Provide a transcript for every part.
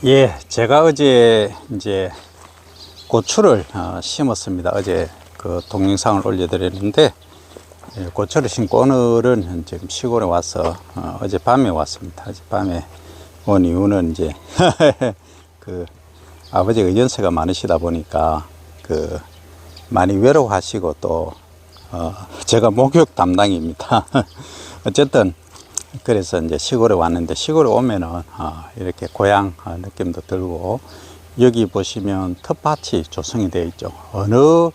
예, 제가 어제 이제 고추를 심었습니다. 어제 그 동영상을 올려드렸는데, 예, 고추를 심고 오늘은 지금 시골에 와서 어제 밤에 왔습니다. 어제 밤에 온 이유는 이제 그 아버지가 연세가 많으시다 보니까 그 많이 외로워하시고 또 제가 목욕 담당입니다. 어쨌든 그래서 이제 시골에 왔는데, 시골에 오면은 이렇게 고향 느낌도 들고, 여기 보시면 텃밭이 조성이 되어 있죠. 어느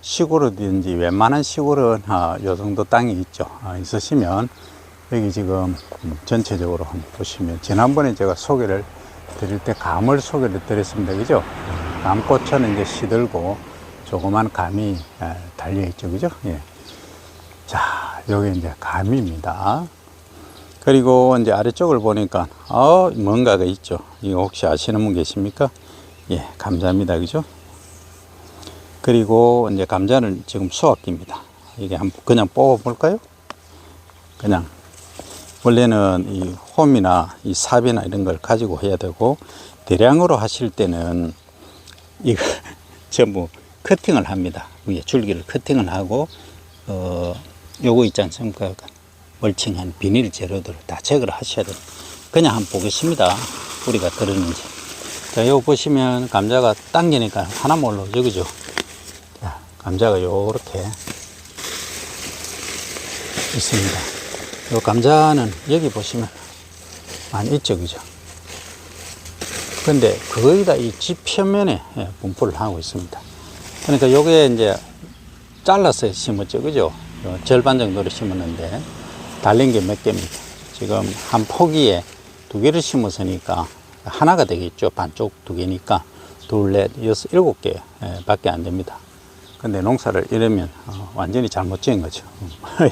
시골이든지 웬만한 시골은 요 정도 땅이 있죠. 있으시면 여기 지금 전체적으로 보시면, 지난번에 제가 소개를 드릴 때 감을 소개를 드렸습니다. 그죠? 감꽃은 이제 시들고 조그만 감이 달려 있죠. 그죠? 예. 자, 여기 이제 감입니다. 그리고 이제 아래쪽을 보니까 뭔가가 있죠. 이거 혹시 아시는 분 계십니까? 예, 감자입니다. 그죠? 그리고 이제 감자는 지금 수확기입니다. 이게 한번 그냥 뽑아 볼까요? 그냥 원래는 이 홈이나 이 삽이나 이런 걸 가지고 해야 되고, 대량으로 하실 때는 이거 전부 커팅을 합니다. 위에 줄기를 커팅을 하고 요거 있지 않습니까? 멀칭한 비닐 재료들을 다 제거를 하셔야 돼요. 그냥 한번 보겠습니다. 뿌리가 들었는지. 자, 요거 보시면 감자가 당기니까 하나만 올라오죠. 그죠? 자, 감자가 요렇게 있습니다. 요 감자는 여기 보시면 많이 있죠. 그죠? 근데 거의 다 이 집 표면에 분포를 하고 있습니다. 그러니까 요게 이제 잘라서 심었죠. 그죠? 절반 정도로 심었는데, 달린 게 몇 개입니다. 지금 한 포기에 2개를 심었으니까 하나가 되겠죠. 반쪽 2개니까 둘, 넷, 여섯, 7개 밖에 안 됩니다. 근데 농사를 이러면 완전히 잘못 지은 거죠.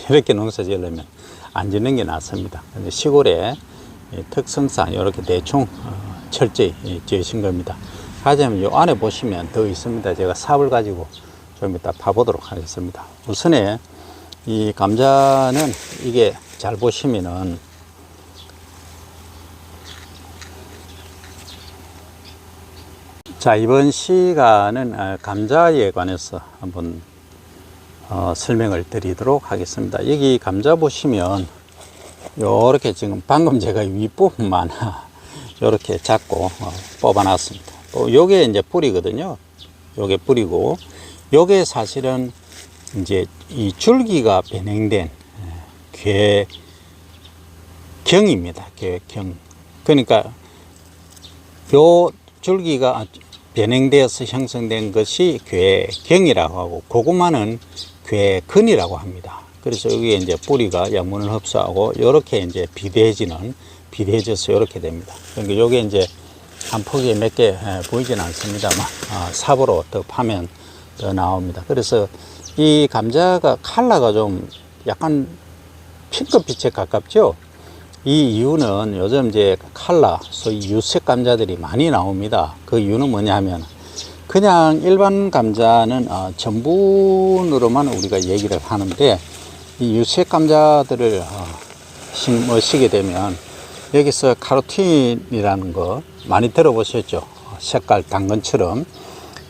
이렇게 농사 지으려면 안 짓는 게 낫습니다. 근데 시골의 특성상 이렇게 대충 철저히 지으신 겁니다. 하지만 이 안에 보시면 더 있습니다. 제가 삽을 가지고 좀 이따 파보도록 하겠습니다. 우선에 이 감자는 이게 잘 보시면은 자, 이번 시간은 감자에 관해서 한번 설명을 드리도록 하겠습니다. 여기 감자 보시면 요렇게 지금 방금 제가 윗부분만 요렇게 잡고 뽑아 놨습니다. 또 요게 이제 뿌리거든요. 요게 뿌리고, 요게 사실은 이제 이 줄기가 변형된 괴경입니다. 괴경. 그러니까 요 줄기가 변형되어서 형성된 것이 괴경이라고 하고, 고구마는 괴근이라고 합니다. 그래서 여기에 이제 뿌리가 양분을 흡수하고 이렇게 이제 비대해져서 이렇게 됩니다. 그러니까 요게 이제 한 포기에 몇 개 보이지는 않습니다만 삽으로 더 파면 더 나옵니다. 그래서 이 감자가 컬러가 좀 약간 핑크빛에 가깝죠. 이 이유는 요즘 이제 컬러, 소위 유색 감자들이 많이 나옵니다. 그 이유는 뭐냐면, 그냥 일반 감자는 전분으로만 우리가 얘기를 하는데, 이 유색 감자들을 심으시게 되면 여기서 카로틴이라는 거 많이 들어보셨죠? 색깔 당근처럼.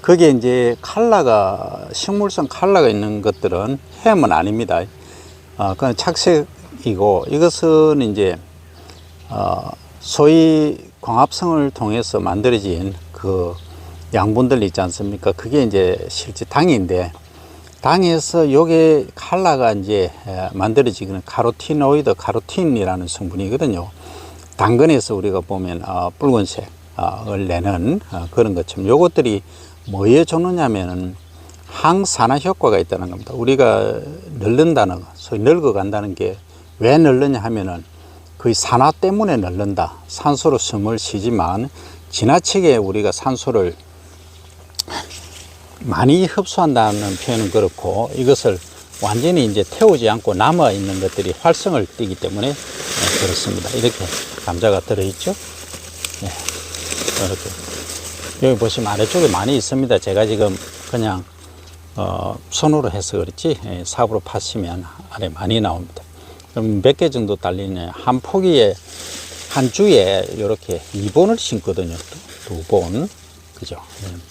그게 이제 컬러가, 식물성 컬러가 있는 것들은 햄은 아닙니다. 그건 착색이고, 이것은 이제 소위 광합성을 통해서 만들어진 그 양분들 있지 않습니까? 그게 이제 실제 당인데, 당에서 요게 컬러가 이제 만들어지기는 카로틴이라는 성분이거든요. 당근에서 우리가 보면 붉은색을 내는 그런 것처럼, 요것들이 뭐에 좋느냐면은 항산화 효과가 있다는 겁니다. 우리가 늙는다는 거, 소위 늙어간다는 게 왜 늙느냐 하면은 그 산화 때문에 늙는다. 산소로 숨을 쉬지만 지나치게 우리가 산소를 많이 흡수한다는 표현은 그렇고, 이것을 완전히 이제 태우지 않고 남아 있는 것들이 활성을 띠기 때문에 그렇습니다. 이렇게 감자가 들어있죠. 네, 이렇게 여기 보시면 아래쪽에 많이 있습니다. 제가 지금 그냥 손으로 해서 그렇지, 삽으로 파시면 아래 많이 나옵니다. 그럼 몇 개 정도 달리냐, 한 포기에 한 주에 이렇게 2번을 심거든요. 2번. 그죠?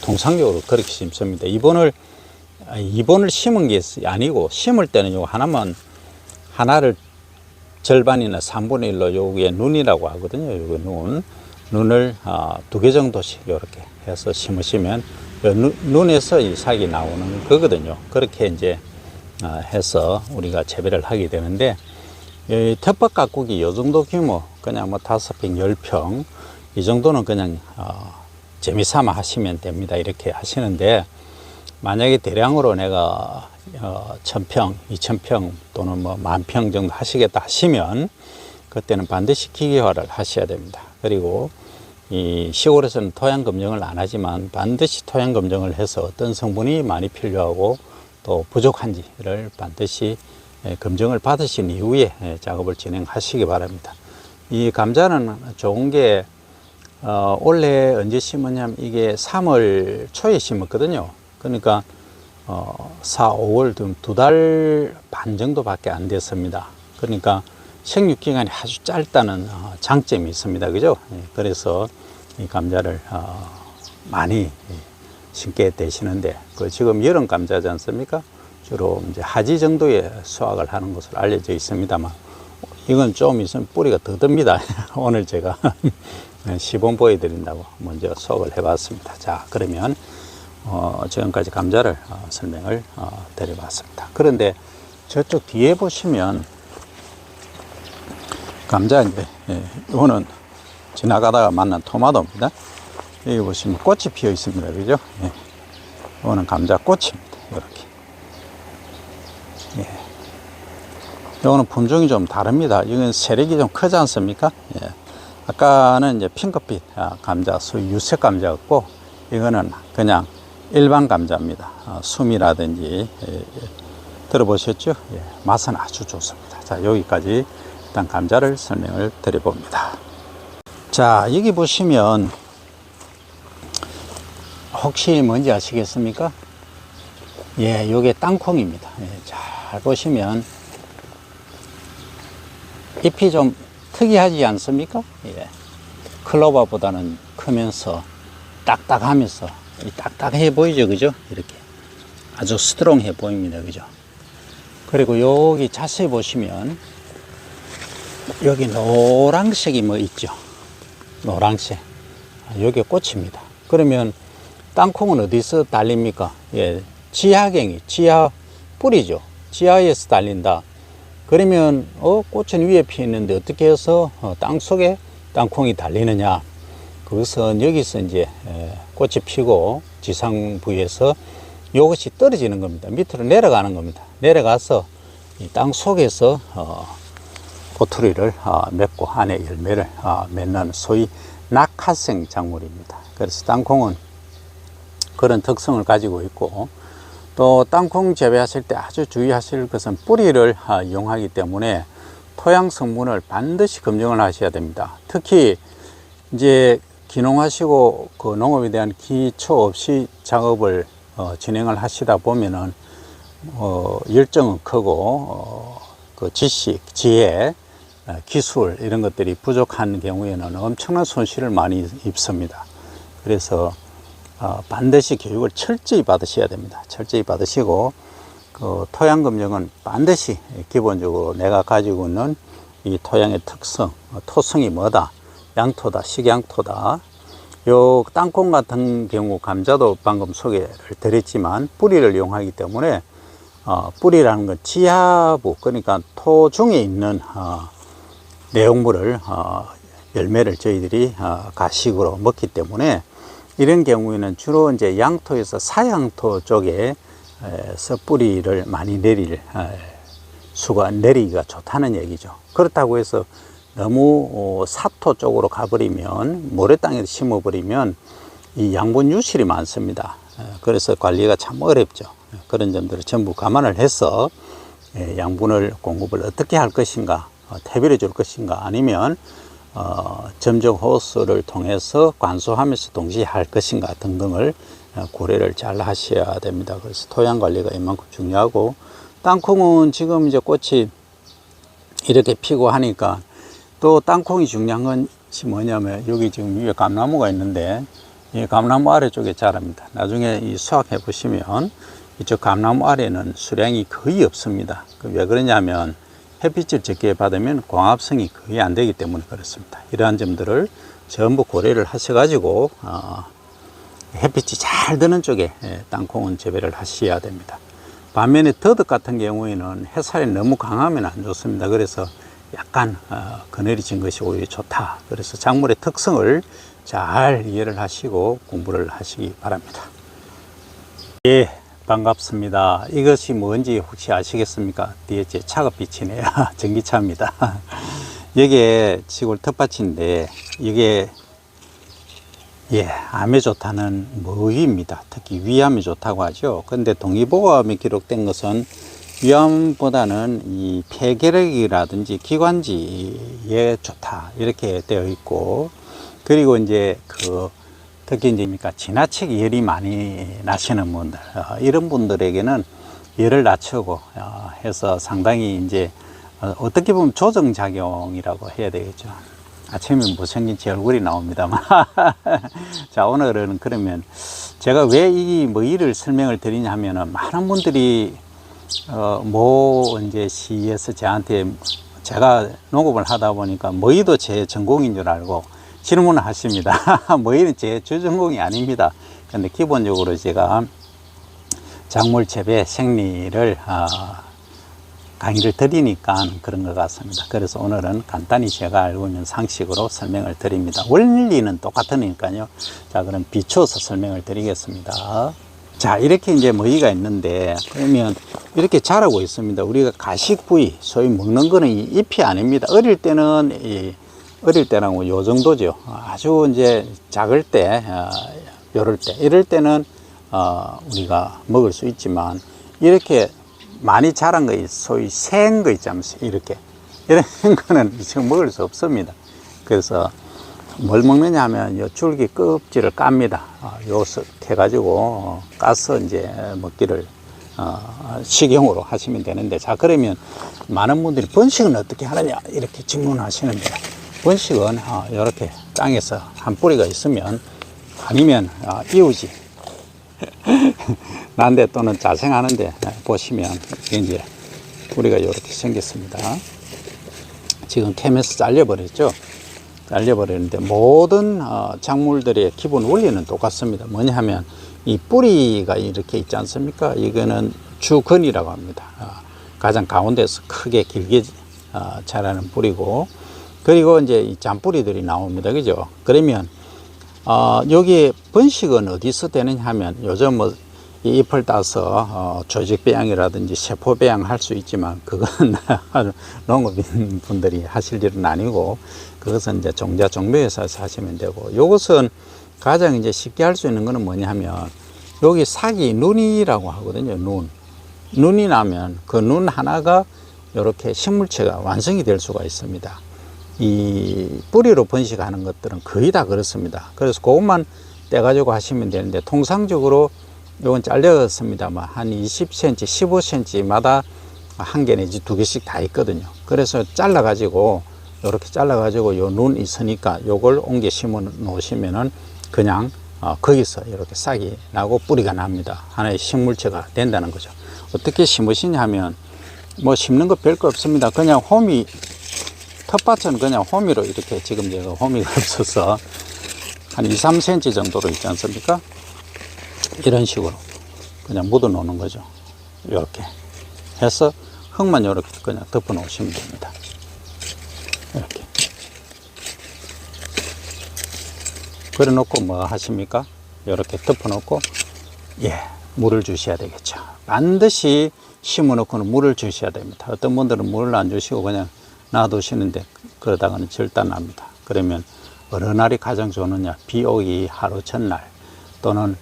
통상적으로 그렇게 심습니다. 2번을 심은 게 아니고, 심을 때는 요 하나를 절반이나 3분의 1로 여기에 눈이라고 하거든요. 여기 눈을 2개 정도씩 이렇게 해서 심으시면 눈에서 이 삭이 나오는 거거든요. 그렇게 이제 해서 우리가 재배를 하게 되는데, 텃밭 가꾸기 요 정도 규모, 그냥 뭐 5평, 10평 이 정도는 그냥 재미삼아 하시면 됩니다. 이렇게 하시는데, 만약에 대량으로 내가 1000평, 2000평 또는 뭐 10,000평 정도 하시겠다 하시면 그때는 반드시 기계화를 하셔야 됩니다. 그리고 이 시골에서는 토양 검정을 안 하지만 반드시 토양 검정을 해서 어떤 성분이 많이 필요하고 또 부족한지를 반드시 검정을 받으신 이후에 작업을 진행하시기 바랍니다. 이 감자는 좋은 게 원래 언제 심었냐면 이게 3월 초에 심었거든요. 그러니까 4, 5월 등 2달 반 정도밖에 안 됐습니다. 그러니까 생육 기간이 아주 짧다는 장점이 있습니다. 그죠? 그래서 이 감자를 많이 심게 되시는데, 지금 여름 감자지 않습니까? 주로 이제 하지 정도의 수확을 하는 것으로 알려져 있습니다만, 이건 좀 있으면 뿌리가 더 듭니다. 오늘 제가 시범 보여드린다고 먼저 수확을 해봤습니다. 자, 그러면 지금까지 감자를 설명을 드려봤습니다. 그런데 저쪽 뒤에 보시면 감자, 이거는 지나가다가 만난 토마토입니다. 여기 보시면 꽃이 피어 있습니다. 그죠? 이거는 감자 꽃입니다. 이렇게. 이거는 품종이 좀 다릅니다. 이건 세력이 좀 크지 않습니까? 아까는 이제 핑크빛 감자, 소위 유색 감자였고, 이거는 그냥 일반 감자입니다. 숨이라든지 들어보셨죠? 맛은 아주 좋습니다. 자, 여기까지 일단 감자를 설명을 드려봅니다. 자, 여기 보시면 혹시 뭔지 아시겠습니까? 요게 땅콩입니다. 잘 보시면 잎이 좀 특이하지 않습니까? 클로바보다는 크면서 딱딱하면서 딱딱해 보이죠, 그죠? 이렇게 아주 스트롱해 보입니다, 그죠? 그리고 여기 자세히 보시면 여기 노란색이 뭐 있죠? 노란색. 여기 꽃입니다. 그러면 땅콩은 어디서 달립니까? 지하경이, 지하 뿌리죠. 지하에서 달린다. 그러면 꽃은 위에 피어 있는데 어떻게 해서 땅 속에 땅콩이 달리느냐? 그것은 여기서 이제 꽃이 피고 지상 부위에서 이것이 떨어지는 겁니다. 밑으로 내려가는 겁니다. 내려가서 이 땅 속에서 꼬투리를 맺고 안에 열매를 맺는 소위 낙하생 작물입니다. 그래서 땅콩은 그런 특성을 가지고 있고, 또 땅콩 재배하실 때 아주 주의하실 것은 뿌리를 이용하기 때문에 토양 성분을 반드시 검증을 하셔야 됩니다. 특히 이제 기농하시고 그 농업에 대한 기초 없이 작업을 진행을 하시다 보면은 열정은 크고 그 지식, 지혜, 기술 이런 것들이 부족한 경우에는 엄청난 손실을 많이 입습니다. 그래서 반드시 교육을 철저히 받으셔야 됩니다. 철저히 받으시고 그 토양 검증은 반드시 기본적으로 내가 가지고 있는 이 토양의 특성, 토성이 뭐다, 양토다, 식양토다. 요 땅콩 같은 경우 감자도 방금 소개를 드렸지만 뿌리를 이용하기 때문에 뿌리라는 건 지하부, 그러니까 토 중에 있는 내용물을 열매를 저희들이 가식으로 먹기 때문에 이런 경우에는 주로 이제 양토에서 사양토 쪽에서 뿌리를 많이 내리기가 좋다는 얘기죠. 그렇다고 해서 너무 사토 쪽으로 가버리면, 모래 땅에 심어버리면 이 양분 유실이 많습니다. 그래서 관리가 참 어렵죠. 그런 점들을 전부 감안을 해서 양분을 공급을 어떻게 할 것인가, 퇴비를 줄 것인가, 아니면 점적 호스를 통해서 관수하면서 동시에 할 것인가 등등을 고려를 잘 하셔야 됩니다. 그래서 토양 관리가 이만큼 중요하고, 땅콩은 지금 이제 꽃이 이렇게 피고 하니까 또 땅콩이 중요한 것이 뭐냐면 여기 지금 위에 감나무가 있는데 이 감나무 아래쪽에 자랍니다. 나중에 이 수확해 보시면 이쪽 감나무 아래는 수량이 거의 없습니다. 왜 그러냐면 햇빛을 적게 받으면 광합성이 거의 안 되기 때문에 그렇습니다. 이러한 점들을 전부 고려를 하셔가지고 햇빛이 잘 드는 쪽에 땅콩은 재배를 하셔야 됩니다. 반면에 더덕 같은 경우에는 해살이 너무 강하면 안 좋습니다. 그래서 약간 그늘이 것이 오히려 좋다. 그래서 작물의 특성을 잘 이해를 하시고 공부를 하시기 바랍니다. 예, 반갑습니다. 이것이 뭔지 혹시 아시겠습니까? 뒤에 제 차가 비치네요. 전기차입니다. 이게 시골 텃밭인데 이게 암에 좋다는 머위입니다. 특히 위암에 좋다고 하죠. 근데 동의보감에 기록된 것은 위암보다는 이 폐결핵이라든지 기관지에 좋다 이렇게 되어 있고, 그리고 이제 특히 이제 지나치게 열이 많이 나시는 분들, 이런 분들에게는 열을 낮추고 해서 상당히 이제 어떻게 보면 조정작용이라고 해야 되겠죠. 아침에 못생긴 제 얼굴이 나옵니다만. 자, 오늘은 그러면 제가 왜 이 머위를 설명을 드리냐 하면은 많은 분들이 이제 시에서 저한테, 제가 농업을 하다 보니까 머위도 제 전공인 줄 알고 질문을 하십니다. 머위는 제 주전공이 아닙니다. 근데 기본적으로 제가 작물 재배 생리를 강의를 드리니까 그런 것 같습니다. 그래서 오늘은 간단히 제가 알고 있는 상식으로 설명을 드립니다. 원리는 똑같으니까요. 자, 그럼 비추어서 설명을 드리겠습니다. 자, 이렇게 이제 머위가 있는데, 그러면 이렇게 자라고 있습니다. 우리가 가식 부위, 소위 먹는 거는 이 잎이 아닙니다. 어릴 때는 어릴 때라고 요 정도죠. 아주 이제 작을 때, 요럴 때, 이럴 때는 우리가 먹을 수 있지만, 이렇게 많이 자란 거, 소위 생 거 있지 않습니까? 이렇게. 이런 거는 지금 먹을 수 없습니다. 그래서 뭘 먹느냐 하면 요 줄기 껍질을 깝니다. 요석 해가지고 까서 이제 먹기를 식용으로 하시면 되는데, 자, 그러면 많은 분들이 번식은 어떻게 하느냐 이렇게 질문하시는데, 번식은 이렇게 땅에서 한 뿌리가 있으면, 아니면 이우지 난데 또는 자생하는데 보시면 이제 뿌리가 이렇게 생겼습니다. 지금 캠에서 잘려버렸죠. 잘려버리는데 모든 작물들의 기본 원리는 똑같습니다. 뭐냐 하면 이 뿌리가 이렇게 있지 않습니까? 이거는 주근이라고 합니다. 가장 가운데서 크게 길게 자라는 뿌리고, 그리고 이제 이 잔뿌리들이 나옵니다. 그죠? 그러면 여기 번식은 어디서 되느냐 하면, 요즘 이 잎을 따서 조직 배양이라든지 세포 배양 할 수 있지만, 그건 농업인 분들이 하실 일은 아니고, 그것은 이제 종자 종묘에서 하시면 되고, 이것은 가장 이제 쉽게 할 수 있는 거는 뭐냐 하면, 여기 사기 눈이라고 하거든요. 눈이 나면 그 눈 하나가 이렇게 식물체가 완성이 될 수가 있습니다. 이 뿌리로 번식하는 것들은 거의 다 그렇습니다. 그래서 그것만 떼가지고 하시면 되는데, 통상적으로 이건 잘렸습니다만 한 20cm, 15cm마다 한 개 내지 두 개씩 다 있거든요. 그래서 잘라가지고 이렇게 잘라가지고 요 눈 있으니까 요걸 옮겨 심어 놓으시면은 그냥 거기서 이렇게 싹이 나고 뿌리가 납니다. 하나의 식물체가 된다는 거죠. 어떻게 심으시냐 하면, 뭐 심는 거 별거 없습니다. 그냥 호미, 텃밭은 그냥 호미로 이렇게, 지금 제가 호미가 없어서 한 2, 3cm 정도로 있지 않습니까? 이런 식으로 그냥 묻어 놓는 거죠. 이렇게 해서 흙만 이렇게 그냥 덮어 놓으시면 됩니다. 이렇게. 그래 놓고 뭐 하십니까? 이렇게 덮어 놓고, 물을 주셔야 되겠죠. 반드시 심어 놓고는 물을 주셔야 됩니다. 어떤 분들은 물을 안 주시고 그냥 놔두시는데, 그러다가는 절단납니다. 그러면 어느 날이 가장 좋느냐? 비 오기 하루 전날, 또는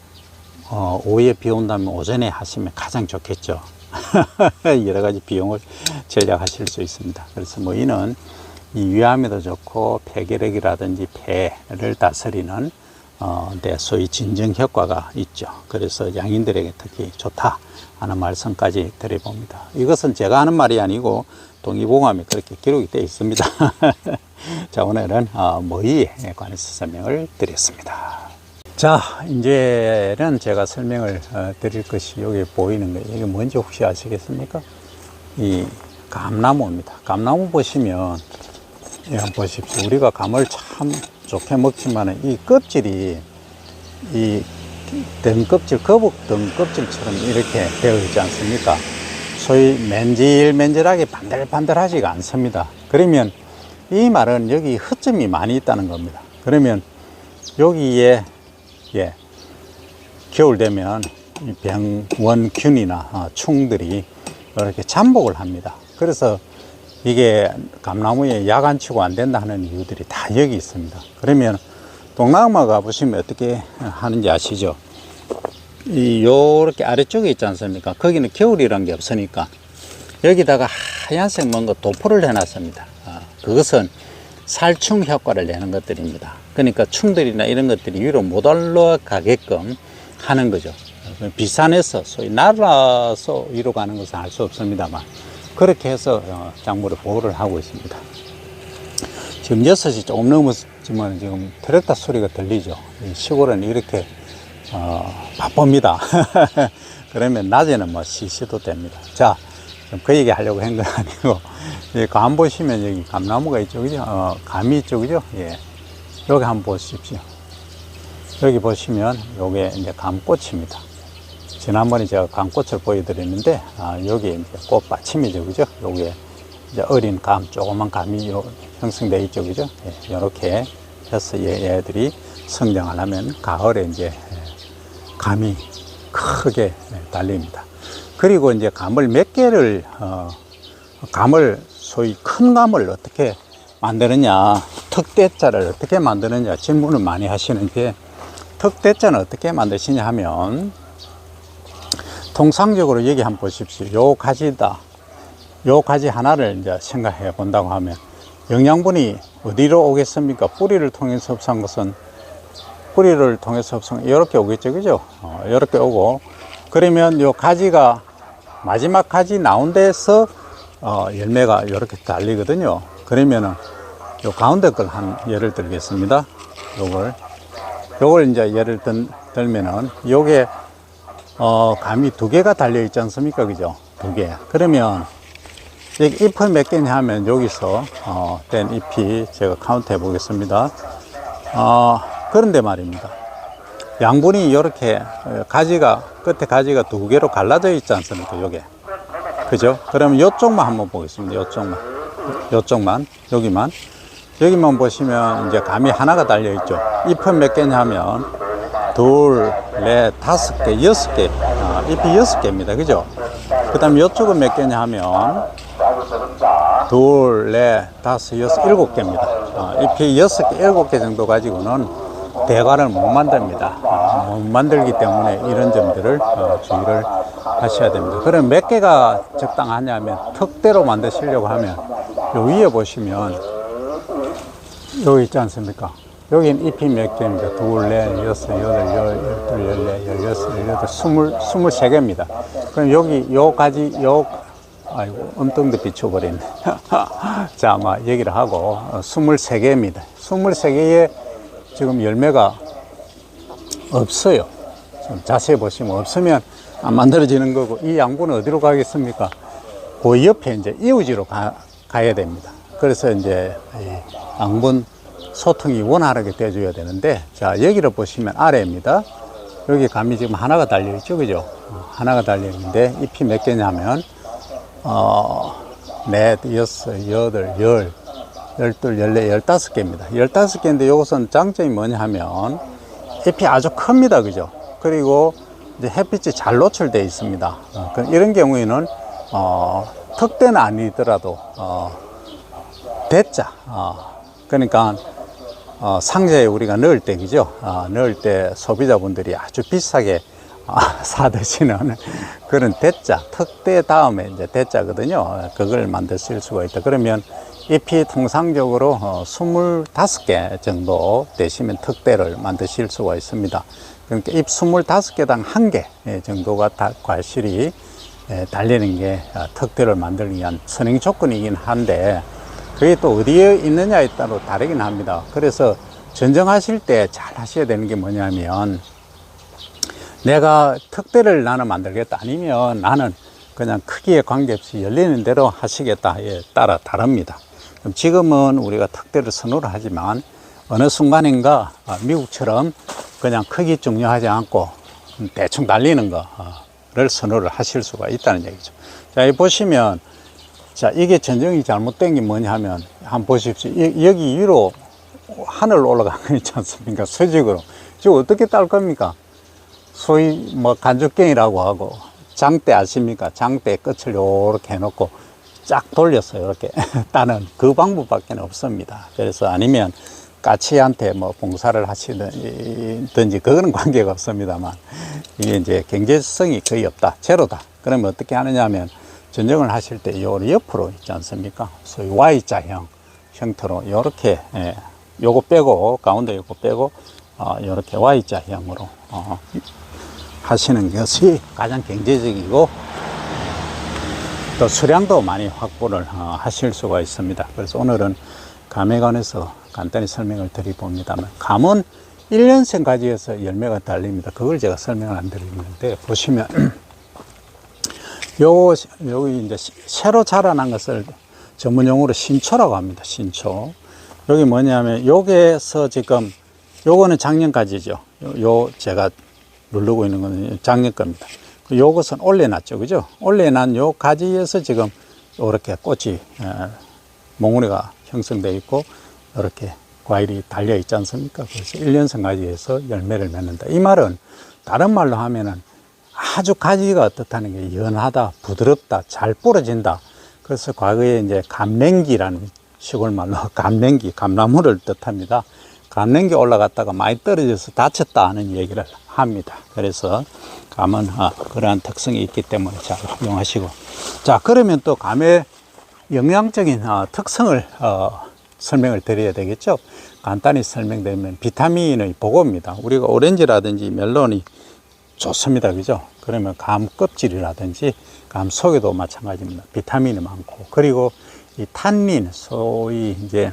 오후에 비 온다면 오전에 하시면 가장 좋겠죠. 여러 가지 비용을 절약하실 수 있습니다. 그래서 이는 이 위암에도 좋고 폐결핵이라든지 폐를 다스리는 데 소위 진정 효과가 있죠. 그래서 양인들에게 특히 좋다 하는 말씀까지 드려봅니다. 이것은 제가 하는 말이 아니고 동의보감에 그렇게 기록이 되어 있습니다. 자, 오늘은 머위에 관해서 설명을 드렸습니다. 자, 이제는 제가 설명을 드릴 것이 여기 보이는 거예요. 이게 뭔지 혹시 아시겠습니까? 이 감나무입니다. 감나무 보시면 한번 보십시오. 우리가 감을 참 좋게 먹지만 이 껍질이 이 등껍질, 거북 등껍질처럼 이렇게 되어 있지 않습니까? 소위 맨질맨질하게 반들반들하지가 않습니다. 그러면 이 말은 여기 흑점이 많이 있다는 겁니다. 그러면 여기에 겨울 되면 병원균이나 충들이 이렇게 잠복을 합니다. 그래서 이게 감나무에 약 안 치고 안 된다 하는 이유들이 다 여기 있습니다. 그러면 동남아 가보시면 어떻게 하는지 아시죠? 요렇게 아래쪽에 있지 않습니까? 거기는 겨울이란 게 없으니까 여기다가 하얀색 뭔가 도포를 해놨습니다. 그것은 살충 효과를 내는 것들입니다. 그러니까 충들이나 이런 것들이 위로 못 올라가게끔 하는 거죠. 비산에서 소위 날아서 위로 가는 것은 알 수 없습니다만 그렇게 해서 작물을 보호를 하고 있습니다. 지금 6시 조금 넘었지만 지금 트랙터 소리가 들리죠. 시골은 이렇게 바쁩니다. 그러면 낮에는 뭐 쉬셔도 됩니다. 자, 그 얘기 하려고 한 건 아니고 감 보시면 여기 감나무가 있죠, 그죠? 감이 있죠, 그죠? 예. 여기 한번 보십시오. 여기 보시면 요게 이제 감꽃입니다. 지난번에 제가 감꽃을 보여드렸는데 여기 이제 꽃받침이죠, 그죠? 요게 이제 어린 감, 조그만 감이 형성되어 있죠, 그죠? 예, 이렇게 해서 얘들이 성장을 하면 가을에 이제 감이 크게 달립니다. 그리고 이제 감을 몇 개를 감을 소위 큰 감을 어떻게 만드느냐, 턱대자를 어떻게 만드느냐 질문을 많이 하시는데 턱대자는 어떻게 만드시냐 하면 통상적으로 여기 한번 보십시오. 요 가지다. 요 가지 하나를 이제 생각해 본다고 하면 영양분이 어디로 오겠습니까? 뿌리를 통해서 흡수한 것은 뿌리를 통해서 흡수한 이렇게 오겠죠, 그죠? 이렇게 오고 그러면 요 가지가 마지막 가지 나온 데서 열매가 이렇게 달리거든요. 그러면은 요 가운데 걸 한 예를 들겠습니다. 요걸 이제 예를 들면은 요게 감이 2개가 달려 있지 않습니까? 그죠? 2개. 그러면 여기 잎을 몇 개냐 하면 여기서 된 잎이 제가 카운트 해 보겠습니다. 그런데 말입니다. 양분이 이렇게 가지가 끝에 가지가 2개로 갈라져 있지 않습니까? 요게. 그죠? 그러면 요쪽만 한번 보겠습니다. 요쪽만 여기만 보시면 이제 감이 하나가 달려 있죠. 잎은 몇 개냐 하면 2, 4, 5개, 6개. 잎이 6개입니다. 그죠? 그 다음에 요쪽은 몇 개냐 하면 2, 4, 5, 6, 7개입니다. 잎이 6개, 7개 정도 가지고는 대과를 못 만듭니다. 못 만들기 때문에 이런 점들을 주의를 하셔야 됩니다. 그럼 몇 개가 적당하냐면 턱대로 만드시려고 하면 요 위에 보시면 여기 있지 않습니까? 여기는 잎이 몇 개입니다. 2, 4, 6, 8, 12, 16, 23개입니다. 그럼 여기 요 가지 아이고 엉뚱도 비춰버렸네. 자, 아마 얘기를 하고 23개입니다. 23개에 지금 열매가 없어요. 좀 자세히 보시면 없으면 안 만들어지는 거고 이 양분은 어디로 가겠습니까? 그 옆에 이제 이우지로 가야 됩니다. 그래서 이제 이 양분 소통이 원활하게 돼줘야 되는데 자 여기를 보시면 아래입니다. 여기 감이 지금 하나가 달려 있죠, 그죠? 하나가 달려 있는데 잎이 몇 개냐면 4, 6, 8, 10, 12, 14, 15개입니다. 15개인데 이것은 장점이 뭐냐 하면 잎이 아주 큽니다, 그죠? 그리고 이제 햇빛이 잘 노출되어 있습니다. 이런 경우에는 턱대는 아니더라도 대자 그러니까 상자에 우리가 넣을 때, 그죠? 넣을 때 소비자분들이 아주 비싸게 사드시는 그런 대자, 턱대 다음에 이제 대자거든요. 그걸 만드실 수가 있다. 그러면 잎이 통상적으로 25개 정도 되시면 특대를 만드실 수가 있습니다. 그러니까 잎 25개당 1개 정도가 과실이 달리는 게 특대를 만들기 위한 선행 조건이긴 한데, 그게 또 어디에 있느냐에 따라 다르긴 합니다. 그래서 전정하실 때 잘 하셔야 되는 게 뭐냐면, 내가 특대를 나는 만들겠다, 아니면 나는 그냥 크기에 관계없이 열리는 대로 하시겠다에 따라 다릅니다. 그럼 지금은 우리가 특대를 선호를 하지만 어느 순간인가 미국처럼 그냥 크기 중요하지 않고 대충 달리는 거를 선호를 하실 수가 있다는 얘기죠. 자, 여기 보시면, 자, 이게 전정이 잘못된 게 뭐냐 하면, 한번 보십시오. 여기 위로 하늘 올라간 거 있지 않습니까? 수직으로. 지금 어떻게 딸 겁니까? 소위 뭐 간죽갱이라고 하고, 장대 아십니까? 장대 끝을 요렇게 해놓고 쫙 돌렸어요. 이렇게 따는 그 방법밖에 없습니다. 그래서 아니면 까치한테 뭐 봉사를 하시든지 그거는 관계가 없습니다만, 이게 이제 경제성이 거의 없다, 제로다. 그러면 어떻게 하느냐 하면, 전정을 하실 때 요 옆으로 있지 않습니까? 소위 Y자형 형태로 요렇게, 요거 빼고, 가운데 요거 빼고, 요렇게 Y자형으로 하시는 것이 가장 경제적이고 또 수량도 많이 확보를 하실 수가 있습니다. 그래서 오늘은 감에 관해서 간단히 설명을 드려봅니다만, 감은 1년생 가지에서 열매가 달립니다. 그걸 제가 설명을 안 드리는데, 보시면 여기 이제 새로 자라난 것을 전문용어로 신초라고 합니다. 신초. 여기 뭐냐면, 여기에서 지금 요거는 작년까지죠. 요 제가 누르고 있는 거는 작년 겁니다. 요것은 올려놨죠, 그죠? 올려난 요 가지에서 지금 이렇게 꽃이, 몽우리가 형성되어 있고, 이렇게 과일이 달려 있지 않습니까? 그래서 1년생 가지에서 열매를 맺는다. 이 말은 다른 말로 하면은 아주 가지가 어떻다는 게 연하다, 부드럽다, 잘 부러진다. 그래서 과거에 이제 감냉기라는 시골 말로 감냉기, 감나무를 뜻합니다. 감냉기 올라갔다가 많이 떨어져서 다쳤다 하는 얘기를 합니다. 그래서 감은 그러한 특성이 있기 때문에 잘 활용하시고, 자, 그러면 또 감의 영양적인 특성을 설명을 드려야 되겠죠. 간단히 설명드리면, 비타민의 보고입니다. 우리가 오렌지라든지 멜론이 좋습니다, 그죠? 그러면 감 껍질이라든지 감 속에도 마찬가지입니다. 비타민이 많고, 그리고 이 탄닌, 소위 이제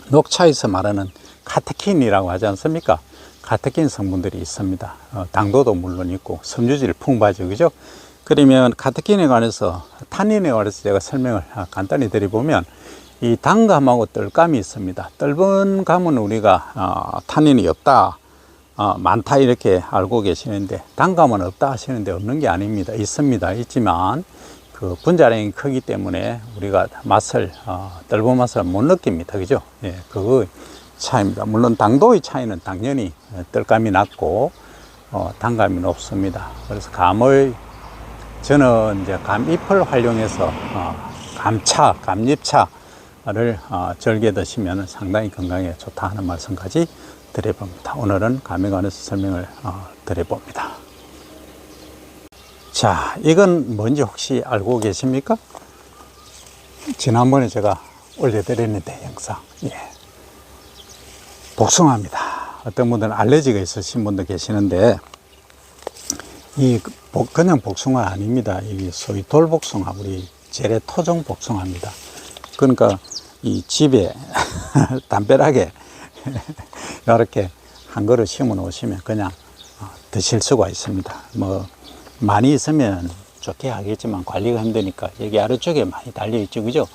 녹차에서 말하는 카테킨이라고 하지 않습니까? 카테킨 성분들이 있습니다. 당도도 물론 있고 섬유질 풍부하죠, 그죠? 그러면 카테킨에 관해서, 탄닌에 관해서 제가 설명을 간단히 드려보면, 이 단감하고 떫감이 있습니다. 떫은 감은 우리가 탄닌이 없다, 많다 이렇게 알고 계시는데, 단감은 없다 하시는데 없는 게 아닙니다. 있습니다. 있지만 그 분자량이 크기 때문에 우리가 맛을, 떫은 맛을 못 느낍니다, 그죠? 예, 그거 차이입니다. 물론 당도의 차이는 당연히 떫감이 낮고 단감이 높습니다. 그래서 감을, 저는 이제 감잎을 활용해서 감차, 감잎차를 절개 드시면 상당히 건강에 좋다 하는 말씀까지 드려봅니다. 오늘은 감에 관해서 설명을 드려봅니다. 자, 이건 뭔지 혹시 알고 계십니까? 지난번에 제가 올려드렸는데, 영상. 예. 복숭아입니다. 어떤 분들은 알레르기가 있으신 분도 계시는데, 그냥 복숭아 아닙니다. 이 소위 돌복숭아, 우리 재래 토종 복숭아입니다. 그러니까 이 집에 담벼락에 이렇게 한 그릇 심어 놓으시면 그냥 드실 수가 있습니다. 뭐 많이 있으면 좋게 하겠지만 관리가 힘드니까 여기 아래쪽에 많이 달려 있죠, 그죠?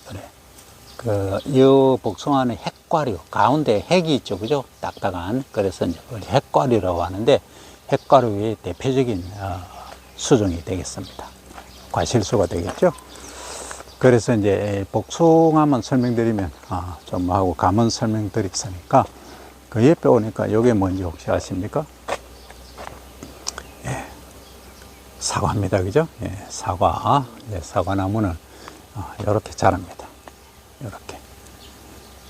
그래. 이 복숭아는 핵과류, 가운데 핵이 있죠, 그죠? 딱딱한. 그래서 이제 핵과류라고 하는데, 핵과류의 대표적인 수종이 되겠습니다. 과실수가 되겠죠? 그래서 이제 복숭아만 설명드리면 좀 하고, 감은 설명드리겠으니까, 그 옆에 오니까 이게 뭔지 혹시 아십니까? 예, 사과입니다, 그죠? 예, 사과. 예, 사과나무는 이렇게 자랍니다. 이렇게.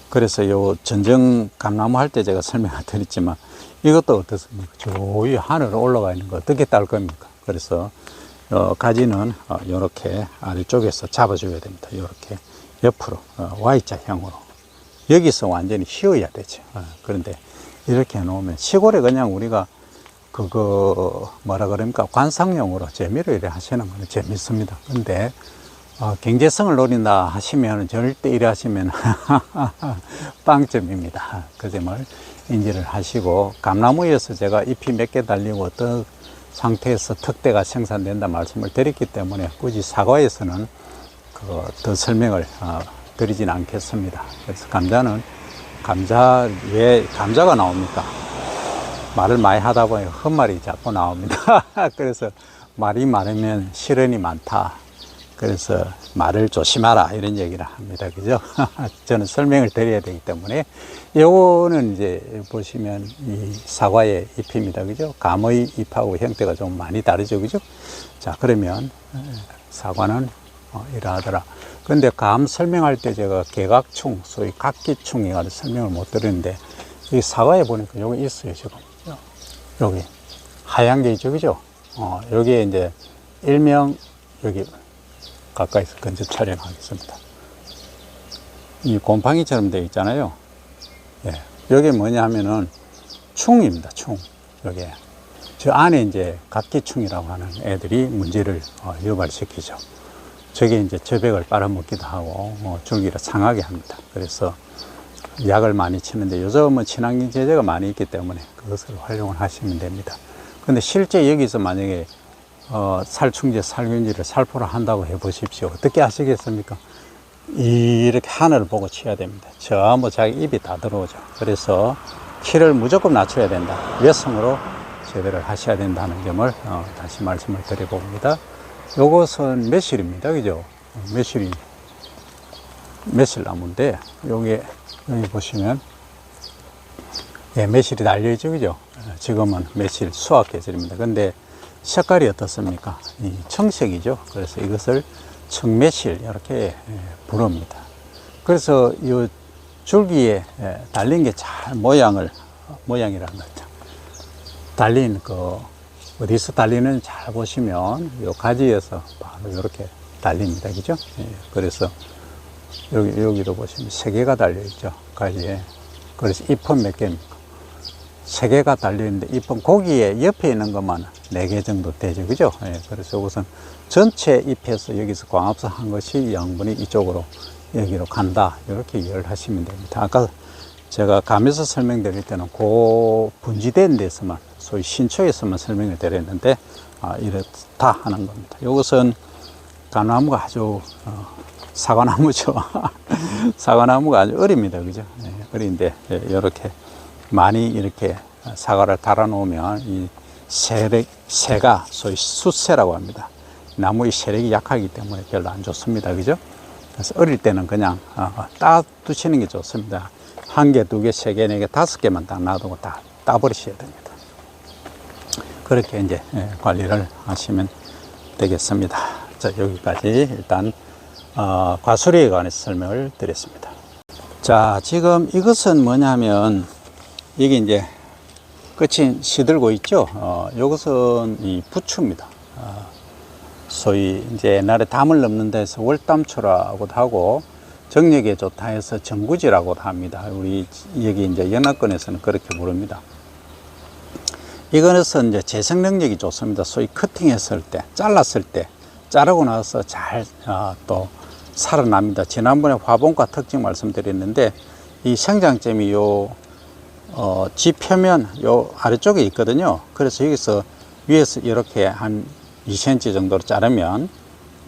그래서 요 전정 감나무 할 때 제가 설명을 드렸지만, 이것도 어떻습니까? 저 위 하늘에 올라가 있는 거 어떻게 딸 겁니까? 그래서 가지는 이렇게 아래쪽에서 잡아줘야 됩니다. 이렇게 옆으로 Y자형으로 여기서 완전히 휘어야 되죠. 그런데 이렇게 해놓으면 시골에 그냥 우리가 그거 뭐라 그럽니까 관상용으로 재미로 이래 하시는 거는 재밌습니다. 근데 경제성을 노린다 하시면 절대 이래 하시면 빵점입니다. 그 점을 인지를 하시고, 감나무에서 제가 잎이 몇 개 달리고 어떤 상태에서 턱대가 생산된다 말씀을 드렸기 때문에 굳이 사과에서는 더 설명을 드리진 않겠습니다. 그래서 감자는 왜 감자가 나옵니까? 말을 많이 하다 보니 헛말이 자꾸 나옵니다. 그래서 말이 많으면 시련이 많다. 그래서 말을 조심하라 이런 얘기를 합니다. 그죠? 저는 설명을 드려야 되기 때문에. 요거는 이제 보시면 이 사과의 잎입니다. 그죠? 감의 잎하고 형태가 좀 많이 다르죠. 그죠? 자, 그러면 사과는 이러하더라. 근데 감 설명할 때 제가 개각충, 소위 각기충이가 설명을 못 드렸는데, 이 사과에 보니까 여기 있어요, 지금. 여기. 하얀 게 있죠, 그죠? 여기에 이제 일명, 여기 가까이서 근접 촬영하겠습니다. 이 곰팡이처럼 되어 있잖아요. 예. 여기 뭐냐 하면은 충입니다, 충. 여기. 저 안에 이제 각기충이라고 하는 애들이 문제를 유발시키죠. 저게 이제 저백을 빨아먹기도 하고, 줄기를 상하게 합니다. 그래서 약을 많이 치는데 요즘은 친환경 제재가 많이 있기 때문에 그것을 활용을 하시면 됩니다. 근데 실제 여기서 만약에 살충제, 살균제를 살포를 한다고 해 보십시오. 어떻게 하시겠습니까? 이렇게 하늘을 보고 쳐야 됩니다. 전부 자기 입이 다 들어오죠. 그래서 키를 무조건 낮춰야 된다. 외성으로 제대로 하셔야 된다는 점을 다시 말씀을 드려봅니다. 요것은 매실입니다. 그죠? 매실나무인데, 여기 보시면, 예, 매실이 달려있죠. 그죠? 지금은 매실 수확 계절입니다. 근데 색깔이 어떻습니까? 이 청색이죠. 그래서 이것을 청매실, 이렇게 부릅니다. 그래서 이 줄기에 달린 게 잘 모양이라는 거죠. 달린 어디서 달리는 잘 보시면 요 가지에서 바로 이렇게 달립니다. 그죠? 예, 그래서 여기도 보시면 3개가 달려 있죠. 가지에. 그래서 잎은 몇 개입니까? 3개가 달려 있는데 잎은 고기에 옆에 있는 것만 4개 정도 되죠. 그죠? 예, 그래서 이것은 전체 잎에서 여기서 광합성한 것이 양분이 이쪽으로 여기로 간다. 이렇게 이해를 하시면 됩니다. 아까 제가 감에서 설명드릴 때는 그 분지된 데서만, 소위 신초에서만 설명을 드렸는데, 이렇다 하는 겁니다. 이것은 감나무가 아주, 사과나무죠. 사과나무가 아주 어립니다. 그죠? 예, 어린데, 이렇게 많이 이렇게 사과를 달아 놓으면 이 새가 소위 숫새라고 합니다. 나무의 세력이 약하기 때문에 별로 안 좋습니다. 그죠? 그래서 어릴 때는 그냥 따두시는 게 좋습니다. 1개, 2개, 3개, 4개, 5개만 딱 놔두고 다 따버리셔야 됩니다. 그렇게 이제 관리를 하시면 되겠습니다. 자, 여기까지 일단 과수리에 관해서 설명을 드렸습니다. 자, 지금 이것은 뭐냐면, 이게 이제 끝이 시들고 있죠. 이것은 이 부추입니다. 소위 이제 옛날에 담을 넘는 데서 월담초라고도 하고, 정력에 좋다 해서 정구지라고도 합니다. 우리 여기 이제 연합권에서는 그렇게 부릅니다. 이거는 이제 재생 능력이 좋습니다. 소위 커팅했을 때, 잘랐을 때, 자르고 나서 잘 또 살아납니다. 지난번에 화분과 특징 말씀드렸는데, 이 생장점이 지 표면 요 아래쪽에 있거든요. 그래서 여기서 위에서 이렇게 한 2cm 정도로 자르면,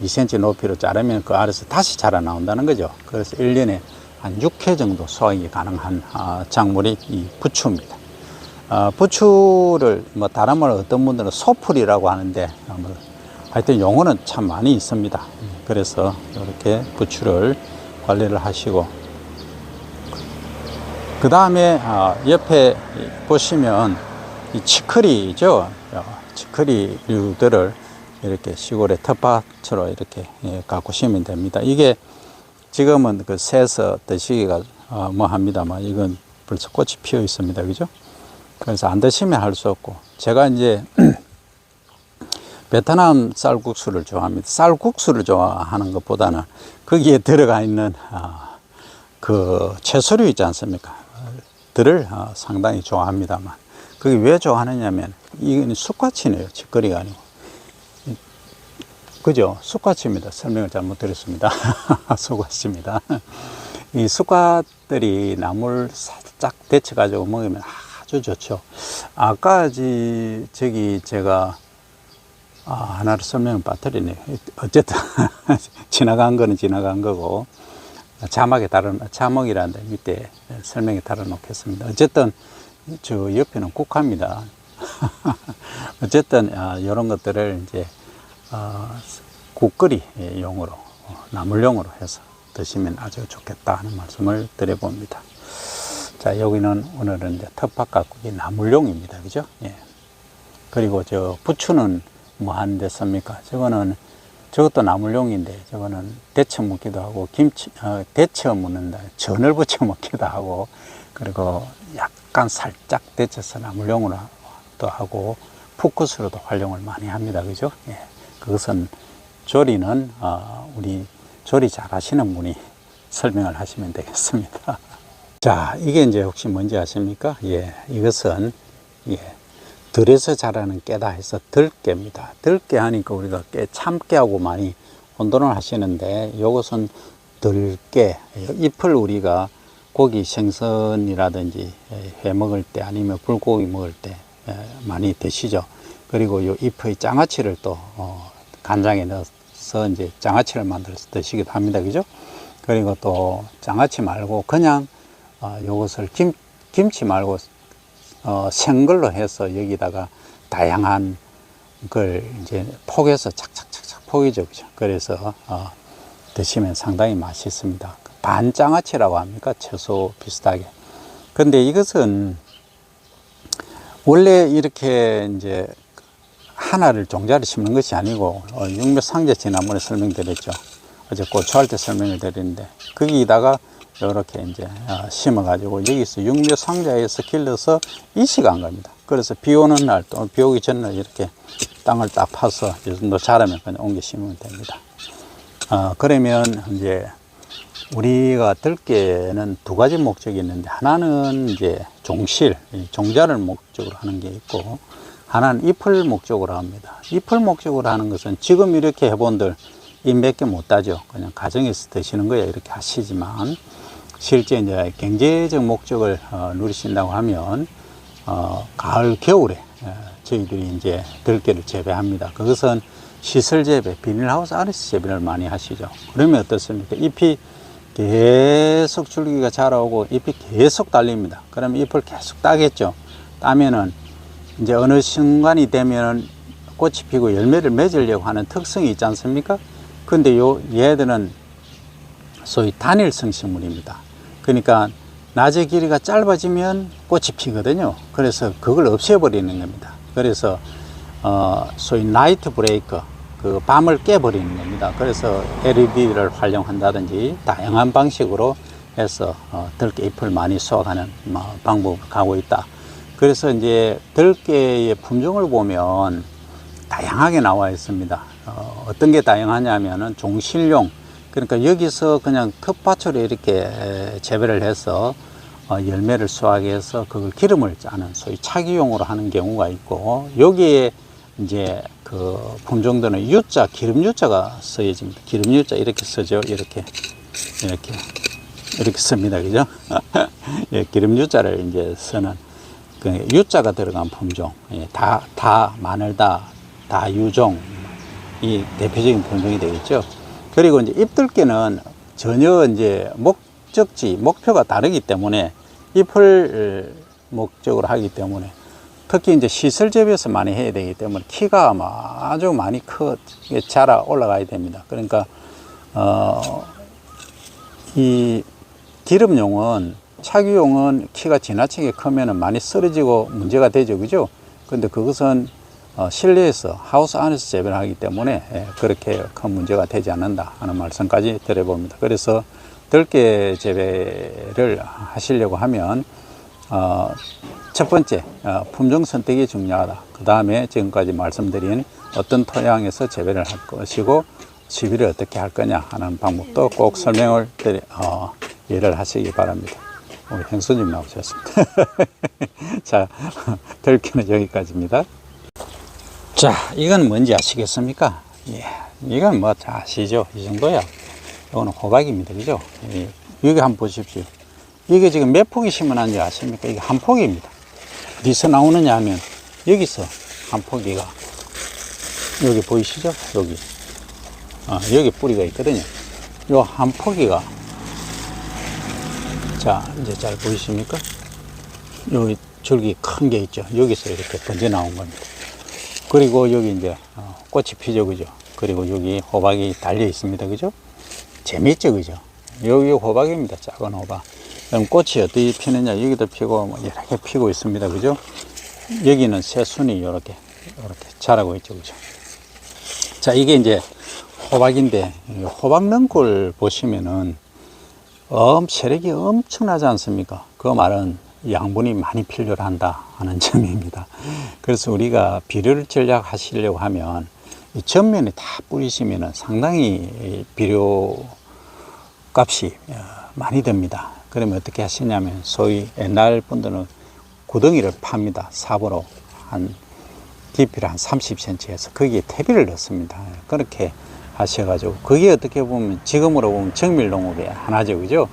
2cm 높이로 자르면 그 아래서 다시 자라 나온다는 거죠. 그래서 1년에 한 6회 정도 수확이 가능한 작물이 이 부추입니다. 부추를 다른 말로 어떤 분들은 소풀이라고 하는데, 하여튼 용어는 참 많이 있습니다. 그래서 이렇게 부추를 관리를 하시고, 그 다음에 옆에 보시면 이 치커리죠. 치커리류들을 이렇게 시골의 텃밭으로 이렇게 가꾸시면 됩니다. 이게 지금은 그 새서 드시기가 합니다만, 이건 벌써 꽃이 피어 있습니다. 그죠? 그래서 안 드시면 할 수 없고, 제가 이제 베트남 쌀국수를 좋아합니다. 쌀국수를 좋아하는 것보다는 거기에 들어가 있는 그 채소류 있지 않습니까? 들을 상당히 좋아합니다만, 그게 왜 좋아하느냐면 이건 쑥갓이네요. 직거리가 아니고. 그죠? 쑥갓입니다. 설명을 잘못 드렸습니다. 쑥갓입니다. 이 쑥갓들이 나물 살짝 데쳐 가지고 먹으면 아주 좋죠. 아까 저기 제가 하나를 설명을 빠뜨리네요. 어쨌든 지나간 거는 지나간 거고, 자막이라는데 밑에 설명에 달아 놓겠습니다. 어쨌든 저 옆에는 국화입니다. 어쨌든 이런 것들을 이제 국거리용으로, 나물용으로 해서 드시면 아주 좋겠다 하는 말씀을 드려봅니다. 자, 여기는 오늘은 이제 텃밭가꾸기 나물용입니다. 그죠? 예. 그리고 저 부추는 뭐 하는 데 씁니까? 저것도 나물용인데, 저거는 데쳐 먹기도 하고, 데쳐 먹는다. 전을 부쳐 먹기도 하고, 그리고 약간 살짝 데쳐서 나물용으로도 하고, 푸컷으로도 활용을 많이 합니다. 그죠? 예. 그것은 조리는, 우리 조리 잘 하시는 분이 설명을 하시면 되겠습니다. 자, 이게 이제 혹시 뭔지 아십니까? 예, 이것은, 들에서 자라는 깨다 해서 들깨입니다. 들깨 하니까 우리가 참깨하고 많이 혼돈을 하시는데, 이것은 들깨, 잎을 우리가 고기 생선이라든지 회 먹을 때 아니면 불고기 먹을 때 많이 드시죠. 그리고 이 잎의 장아찌를 또 간장에 넣어서 이제 장아찌를 만들어서 드시기도 합니다. 그죠? 그리고 또 장아찌 말고 그냥 요것을 김치 말고 생걸로 해서 여기다가 다양한 걸 이제 폭에서 착착착착 폭이죠. 그죠? 그래서 드시면 상당히 맛있습니다. 반장아찌라고 합니까? 채소 비슷하게. 근데 이것은 원래 이렇게 이제 하나를 종자를 심는 것이 아니고, 육묘상자 지난번에 설명드렸죠. 어제 고추할 때 설명을 드렸는데, 거기다가 이렇게 이제 심어가지고 여기서 육묘상자에서 길러서 이식한 겁니다. 그래서 비 오는 날 또 비 오기 전날 이렇게 땅을 딱 파서 이 정도 자라면 그냥 옮겨 심으면 됩니다. 그러면 이제 우리가 들깨는 두 가지 목적이 있는데, 하나는 이제 종자를 목적으로 하는 게 있고, 하나는 잎을 목적으로 합니다. 잎을 목적으로 하는 것은 지금 이렇게 해본들 잎 몇 개 못 따죠. 그냥 가정에서 드시는 거야 이렇게 하시지만, 실제 이제 경제적 목적을 누리신다고 하면 가을 겨울에 저희들이 이제 들깨를 재배합니다. 그것은 시설 재배, 비닐하우스 안에서 재배를 많이 하시죠. 그러면 어떻습니까? 잎이 계속 줄기가 자라오고 잎이 계속 달립니다. 그러면 잎을 계속 따겠죠. 따면은 이제 어느 순간이 되면 꽃이 피고 열매를 맺으려고 하는 특성이 있지 않습니까? 근데 얘들은 소위 단일성 식물입니다. 그러니까 낮의 길이가 짧아지면 꽃이 피거든요. 그래서 그걸 없애버리는 겁니다. 그래서 소위 나이트 브레이커, 그 밤을 깨버리는 겁니다. 그래서 LED를 활용한다든지 다양한 방식으로 해서 들깨 잎을 많이 수확하는 방법을 가고 있다. 그래서 이제 들깨의 품종을 보면 다양하게 나와 있습니다. 어떤 게 다양하냐면은 종실용, 그러니까 여기서 그냥 텃밭으로 이렇게 재배를 해서 열매를 수확해서 그걸 기름을 짜는 소위 차기용으로 하는 경우가 있고, 여기에 이제 그 품종들은 유자, 기름 유자가 쓰여집니다. 기름 유자 이렇게 쓰죠. 이렇게 씁니다. 그죠? 예, 기름 유자를 이제 쓰는 그 유자가 들어간 품종, 마늘다, 다유종, 이 대표적인 품종이 되겠죠. 그리고 이제 잎들깨는 전혀 이제 목표가 다르기 때문에 잎을 목적으로 하기 때문에, 특히 이제 시설 재배에서 많이 해야 되기 때문에 키가 아주 많이 자라 올라가야 됩니다. 그러니까 이 기름용은, 차기용은 키가 지나치게 크면은 많이 쓰러지고 문제가 되죠. 그죠? 근데 그것은 실내에서, 하우스 안에서 재배를 하기 때문에 그렇게 큰 문제가 되지 않는다 하는 말씀까지 드려봅니다. 그래서 들깨 재배를 하시려고 하면 첫 번째, 품종 선택이 중요하다. 그 다음에 지금까지 말씀드린 어떤 토양에서 재배를 할 것이고 시비를 어떻게 할 거냐 하는 방법도 꼭 설명을 이해를 하시기 바랍니다. 우리 형수님 나오셨습니다. 자, 들기는 여기까지입니다. 자, 이건 뭔지 아시겠습니까? 예, 이건 뭐 다 아시죠? 이 정도야. 이거는 호박입니다. 그죠? 예, 여기 한번 보십시오. 이게 지금 몇 폭이 심어놨는지 아십니까? 이게 한 폭입니다. 어디서 나오느냐 하면 여기서 한 포기가 여기 보이시죠? 여기 뿌리가 있거든요. 요 한 포기가, 자 이제 잘 보이십니까? 여기 줄기 큰 게 있죠. 여기서 이렇게 번져 나온 겁니다. 그리고 여기 이제 꽃이 피죠, 그죠? 그리고 여기 호박이 달려 있습니다, 그죠? 재밌죠, 그죠? 여기 호박입니다. 작은 호박. 그럼 꽃이 어디 피느냐? 여기도 피고 뭐 여러 개 피고 있습니다, 그죠? 여기는 새순이 이렇게 자라고 있죠, 그죠? 자, 이게 이제 호박인데, 호박 능골 보시면은 세력이 엄청나지 않습니까? 그 말은 양분이 많이 필요한다 하는 점입니다. 그래서 우리가 비료 전략 하시려고 하면 이 전면에 다 뿌리시면은 상당히 비료 값이 많이 듭니다. 그러면 어떻게 하시냐면, 소위 옛날 분들은 구덩이를 팝니다. 삽으로 한 깊이를 한 30cm에서 거기에 퇴비를 넣습니다. 그렇게 하셔가지고, 그게 어떻게 보면 지금으로 보면 정밀농업의 하나죠, 그죠?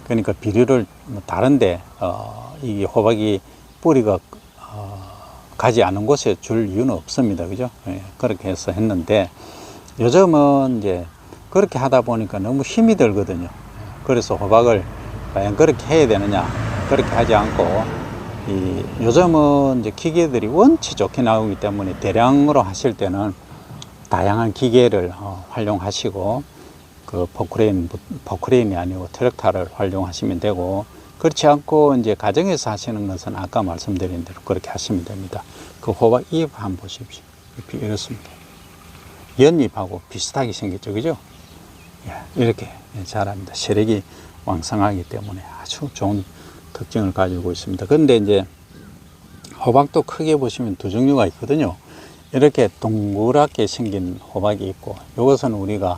그러니까 비료를 뭐 다른데 이 호박이 뿌리가 가지 않은 곳에 줄 이유는 없습니다, 그죠? 예, 그렇게 해서 했는데, 요즘은 이제 그렇게 하다 보니까 너무 힘이 들거든요. 그래서 호박을 과연 그렇게 해야 되느냐, 그렇게 하지 않고, 요즘은 이제 기계들이 원체 좋게 나오기 때문에 대량으로 하실 때는 다양한 기계를 활용하시고, 그 포크레인이 아니고 트랙터를 활용하시면 되고, 그렇지 않고 이제 가정에서 하시는 것은 아까 말씀드린 대로 그렇게 하시면 됩니다. 그 호박 잎 한번 보십시오. 잎이 이렇습니다. 연잎하고 비슷하게 생겼죠, 그죠? 예, 이렇게 자랍니다. 세력이 왕성하기 때문에 아주 좋은 특징을 가지고 있습니다. 그런데 이제 호박도 크게 보시면 두 종류가 있거든요. 이렇게 동그랗게 생긴 호박이 있고, 이것은 우리가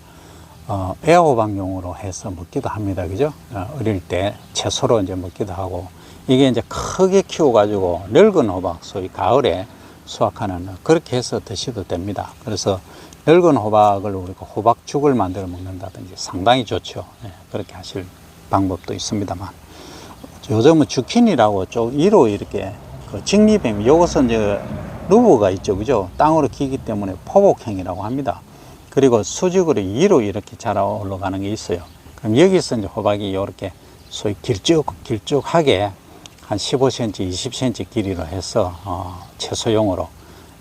애호박용으로 해서 먹기도 합니다, 그죠? 어릴 때 채소로 이제 먹기도 하고, 이게 이제 크게 키워가지고 늙은 호박, 소위 가을에 수확하는, 그렇게 해서 드셔도 됩니다. 그래서 늙은 호박을 우리가 호박죽을 만들어 먹는다든지 상당히 좋죠. 네, 그렇게 하실 방법도 있습니다만, 요즘은 주키니라고 좀 위로 이렇게 직립형, 요것은 이제 루브가 있죠, 그죠? 땅으로 키기 때문에 포복형이라고 합니다. 그리고 수직으로 위로 이렇게 자라 올라가는 게 있어요. 그럼 여기서 이제 호박이 이렇게 소위 길쭉하게 한 15cm, 20cm 길이로 해서 채소용으로,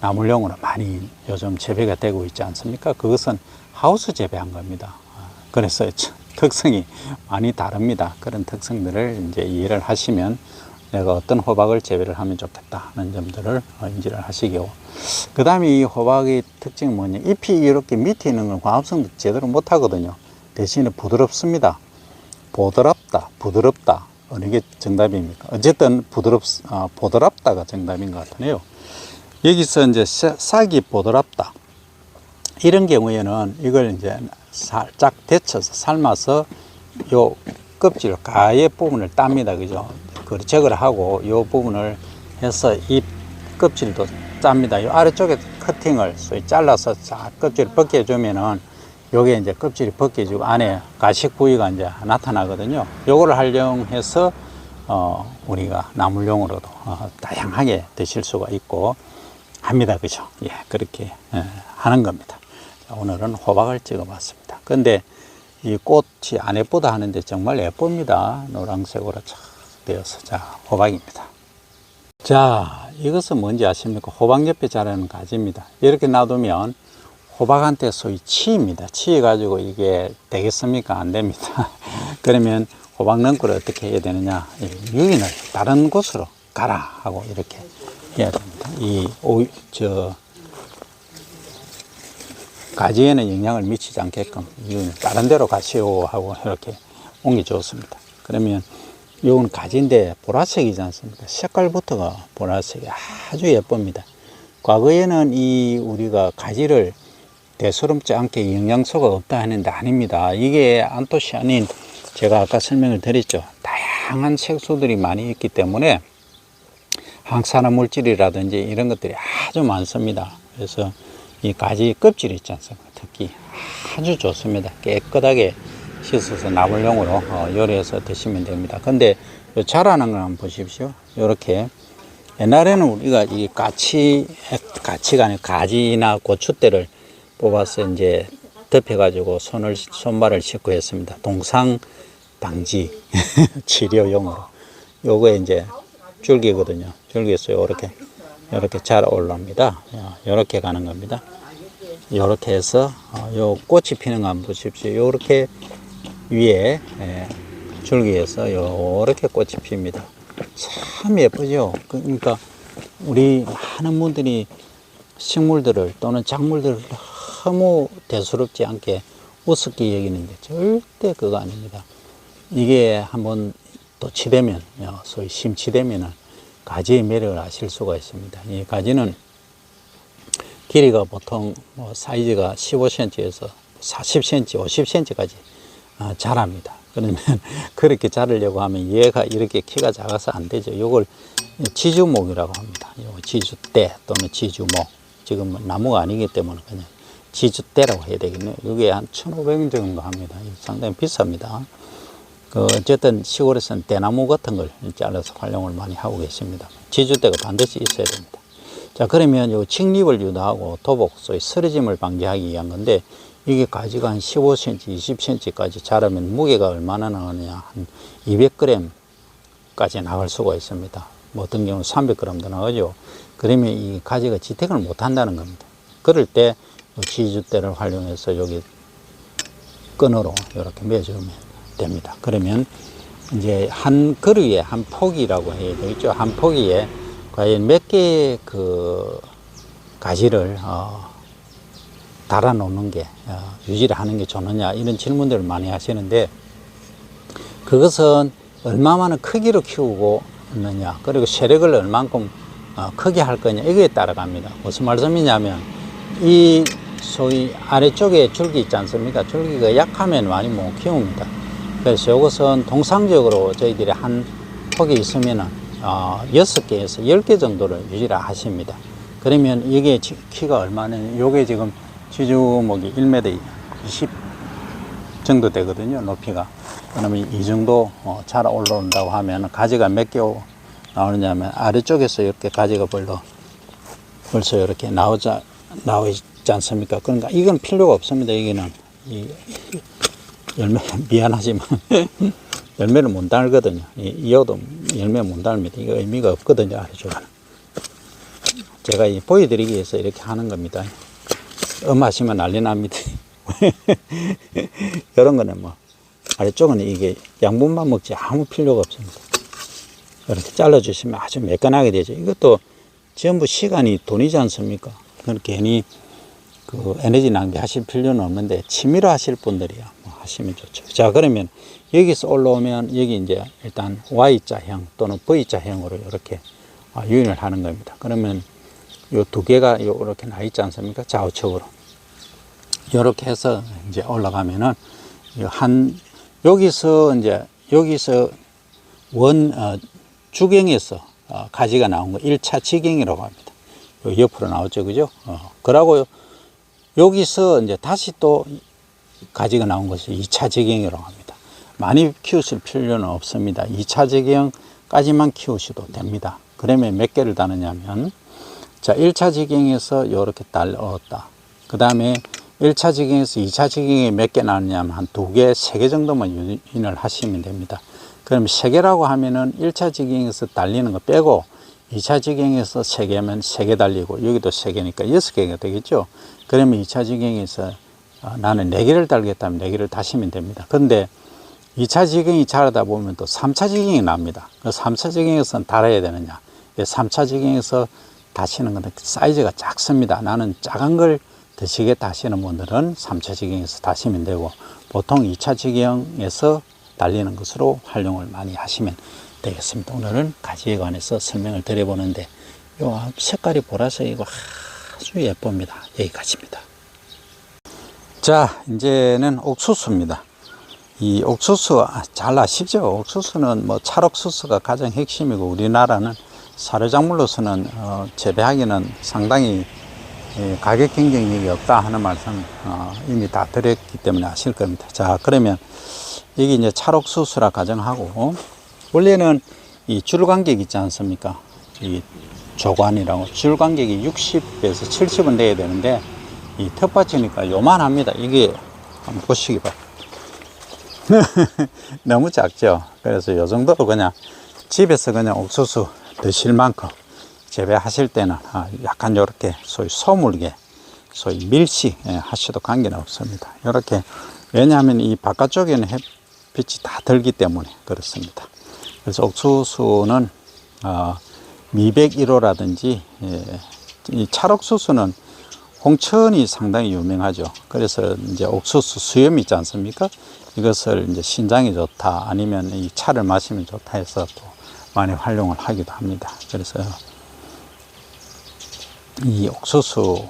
나물용으로 많이 요즘 재배가 되고 있지 않습니까? 그것은 하우스 재배한 겁니다. 그래서 특성이 많이 다릅니다. 그런 특성들을 이제 이해를 하시면 내가 어떤 호박을 재배를 하면 좋겠다 하는 점들을 인지를 하시고, 그 다음에 이 호박의 특징이 뭐냐, 잎이 이렇게 밑에 있는 건 광합성도 제대로 못 하거든요. 대신에 부드럽습니다. 부드럽다 어느 게 정답입니까? 어쨌든 보드랍다가 정답인 것 같네요. 여기서 이제 싹이 보드랍다, 이런 경우에는 이걸 이제 살짝 데쳐서 삶아서 요 껍질 가의 부분을 땁니다, 그죠? 그렇죠, 하고 요 부분을 해서 이 껍질도 짭니다. 요 아래쪽에 커팅을 소위 잘라서 껍질을 벗겨주면은 요게 이제 껍질이 벗겨지고 안에 가식 부위가 이제 나타나거든요. 요거를 활용해서 우리가 나물용으로도 다양하게 드실 수가 있고 합니다, 그죠? 예, 그렇게 하는 겁니다. 자, 오늘은 호박을 찍어봤습니다. 근데 이 꽃이 안 예쁘다 하는데 정말 예쁩니다. 노란색으로 쫙 되어서. 자, 호박입니다. 자, 이것은 뭔지 아십니까? 호박 옆에 자라는 가지입니다. 이렇게 놔두면 호박한테 소위 치입니다. 치여가지고 이게 되겠습니까? 안 됩니다. 그러면 호박 능골을 어떻게 해야 되느냐? 유인을 다른 곳으로 가라 하고 이렇게 해야 됩니다. 가지에는 영향을 미치지 않게끔 유인을 다른 데로 가시오 하고 이렇게 옮겨 주었습니다. 그러면 요건 가지인데 보라색이지 않습니까? 색깔부터가 보라색이 아주 예쁩니다. 과거에는 이 우리가 가지를 대수롭지 않게 영양소가 없다 하는데 아닙니다. 이게 안토시아닌, 제가 아까 설명을 드렸죠. 다양한 색소들이 많이 있기 때문에 항산화 물질이라든지 이런 것들이 아주 많습니다. 그래서 이 가지 껍질 있지 않습니까? 특히 아주 좋습니다. 깨끗하게 씻어서 나물용으로 요리해서 드시면 됩니다. 근데 자라는 걸 한번 보십시오. 이렇게 옛날에는 우리가 이 가치가 아니고 가지나 고추대를 뽑아서 이제 덮여가지고 손발을 씻고 했습니다. 동상 방지 치료용으로. 요거 이제 줄기거든요. 줄기에서 이렇게 잘 올라옵니다. 이렇게 가는 겁니다. 이렇게 해서 요 꽃이 피는 거 한번 보십시오. 요렇게 위에 줄기에서 요렇게 꽃이 핍니다. 참 예쁘죠. 그러니까 우리 많은 분들이 식물들을 또는 작물들을 너무 대수롭지 않게 우습게 여기는데 절대 그거 아닙니다. 이게 한번 도치되면, 소위 심취되면은 가지의 매력을 아실 수가 있습니다. 이 가지는 길이가 보통 사이즈가 15cm에서 40cm, 50cm까지 자랍니다. 그러면 그렇게 자르려고 하면 얘가 이렇게 키가 작아서 안 되죠. 이걸 지주목이라고 합니다. 지주대 또는 지주목. 지금 나무가 아니기 때문에 그냥 지주대라고 해야 되겠네요. 이게 한 1,500원 정도 합니다. 상당히 비쌉니다. 어쨌든 시골에서는 대나무 같은 걸 잘라서 활용을 많이 하고 계십니다. 지주대가 반드시 있어야 됩니다. 자, 그러면 요 직립을 유도하고 도복, 소위 쓰러짐을 방지하기 위한 건데, 이게 가지가 한 15cm, 20cm까지 자라면 무게가 얼마나 나가느냐, 한 200g까지 나갈 수가 있습니다. 뭐 어떤 경우는 300g도 나가죠. 그러면 이 가지가 지탱을 못 한다는 겁니다. 그럴 때 지주대를 활용해서 여기 끈으로 이렇게 매주면 됩니다. 그러면 이제 한 그루에 한 포기라고 해야 되겠죠. 한 포기에 과연 몇 개의 그 가지를 달아 놓는 게 유지를 하는 게 좋느냐, 이런 질문들을 많이 하시는데, 그것은 얼마만한 크기로 키우고 있느냐, 그리고 세력을 얼만큼 크게 할 거냐, 이거에 따라 갑니다. 무슨 말씀이냐면, 이 소위 아래쪽에 줄기 있지 않습니까? 줄기가 약하면 많이 못 키웁니다. 그래서 이것은 통상적으로 저희들이 한 폭이 있으면은 6개에서 10개 정도를 유지를 하십니다. 그러면 이게 키가 얼마는, 요게 지금 지주목이 1m 20 정도 되거든요, 높이가. 그러면 이 정도 자라 올라온다고 하면 가지가 몇 개 나오느냐면, 아래쪽에서 이렇게 가지가 벌써 이렇게 나오지 않습니까? 그러니까 이건 필요가 없습니다. 이게는 열매, 미안하지만 열매를 못 달거든요. 이어도 열매 못 달입니다. 이거 의미가 없거든요, 아래쪽은. 제가 보여드리기 위해서 이렇게 하는 겁니다. 하시면 난리 납니다. 이런 거는 뭐, 아래쪽은 이게 양분만 먹지 아무 필요가 없습니다. 이렇게 잘라주시면 아주 매끈하게 되죠. 이것도 전부 시간이 돈이지 않습니까? 그건 괜히 그 에너지 낭비하실 필요는 없는데, 취미로 하실 분들이야 뭐 하시면 좋죠. 자, 그러면 여기서 올라오면 여기 이제 일단 Y자형 또는 V자형으로 이렇게 유인을 하는 겁니다. 그러면 요 두 개가 이렇게 나 있지 않습니까? 좌우측으로. 이렇게 해서 이제 올라가면은 여기서 주경에서 가지가 나온 거 1차 지경이라고 합니다. 요 옆으로 나오죠, 그죠? 그러고 여기서 이제 다시 또 가지가 나온 것을 2차 지경이라고 합니다. 많이 키우실 필요는 없습니다. 2차 지경까지만 키우셔도 됩니다. 그러면 몇 개를 다느냐면, 자, 1차 지경에서 이렇게 달렸다. 그 다음에 1차 지경에서 2차 지경에 몇 개 나느냐면 한 2개, 3개 정도만 유인을 하시면 됩니다. 그럼 3개라고 하면은 1차 지경에서 달리는 거 빼고 2차 지경에서 3개면 3개 달리고, 여기도 3개니까 6개가 되겠죠. 그러면 2차 지경에서 나는 4개를 달겠다면 4개를 다시면 됩니다. 근데 2차 지경이 자라다 보면 또 3차 지경이 납니다. 그 3차 지경에서는 달아야 되느냐. 3차 지경에서 다시는 건 사이즈가 작습니다. 나는 작은 걸 드시겠다 하시는 분들은 3차 지경에서 다시면 되고, 보통 2차 지경에서 달리는 것으로 활용을 많이 하시면 되겠습니다. 오늘은 가지에 관해서 설명을 드려보는데 요 색깔이 보라색이고 아주 예쁩니다. 여기까지입니다. 자, 이제는 옥수수입니다. 이 옥수수 잘 아시죠? 옥수수는 뭐 찰옥수수가 가장 핵심이고 우리나라는 사료작물로서는 재배하기는 상당히 가격 경쟁력이 없다 하는 말씀 이미 다 드렸기 때문에 아실 겁니다. 자, 그러면 여기 이제 찰옥수수라 가정하고 원래는 이 줄간격 있지 않습니까? 이 조관이라고 줄간격이 60에서 70은 돼야 되는데 이 텃밭이니까 요만합니다. 이게 한번 보시기 바랍니다. 너무 작죠. 그래서 요 정도로 그냥 집에서 그냥 옥수수 드실 만큼 재배하실 때는 약간 요렇게 소위 소물게 소위 밀식 하셔도 관계는 없습니다. 요렇게 왜냐하면 이 바깥쪽에는 햇빛이 다 들기 때문에 그렇습니다. 그래서 옥수수는 미백 1호라든지 이 찰옥수수는 홍천이 상당히 유명하죠. 그래서 이제 옥수수 수염 있지 않습니까? 이것을 이제 신장이 좋다 아니면 이 차를 마시면 좋다 해서 또 많이 활용을 하기도 합니다. 그래서 이 옥수수는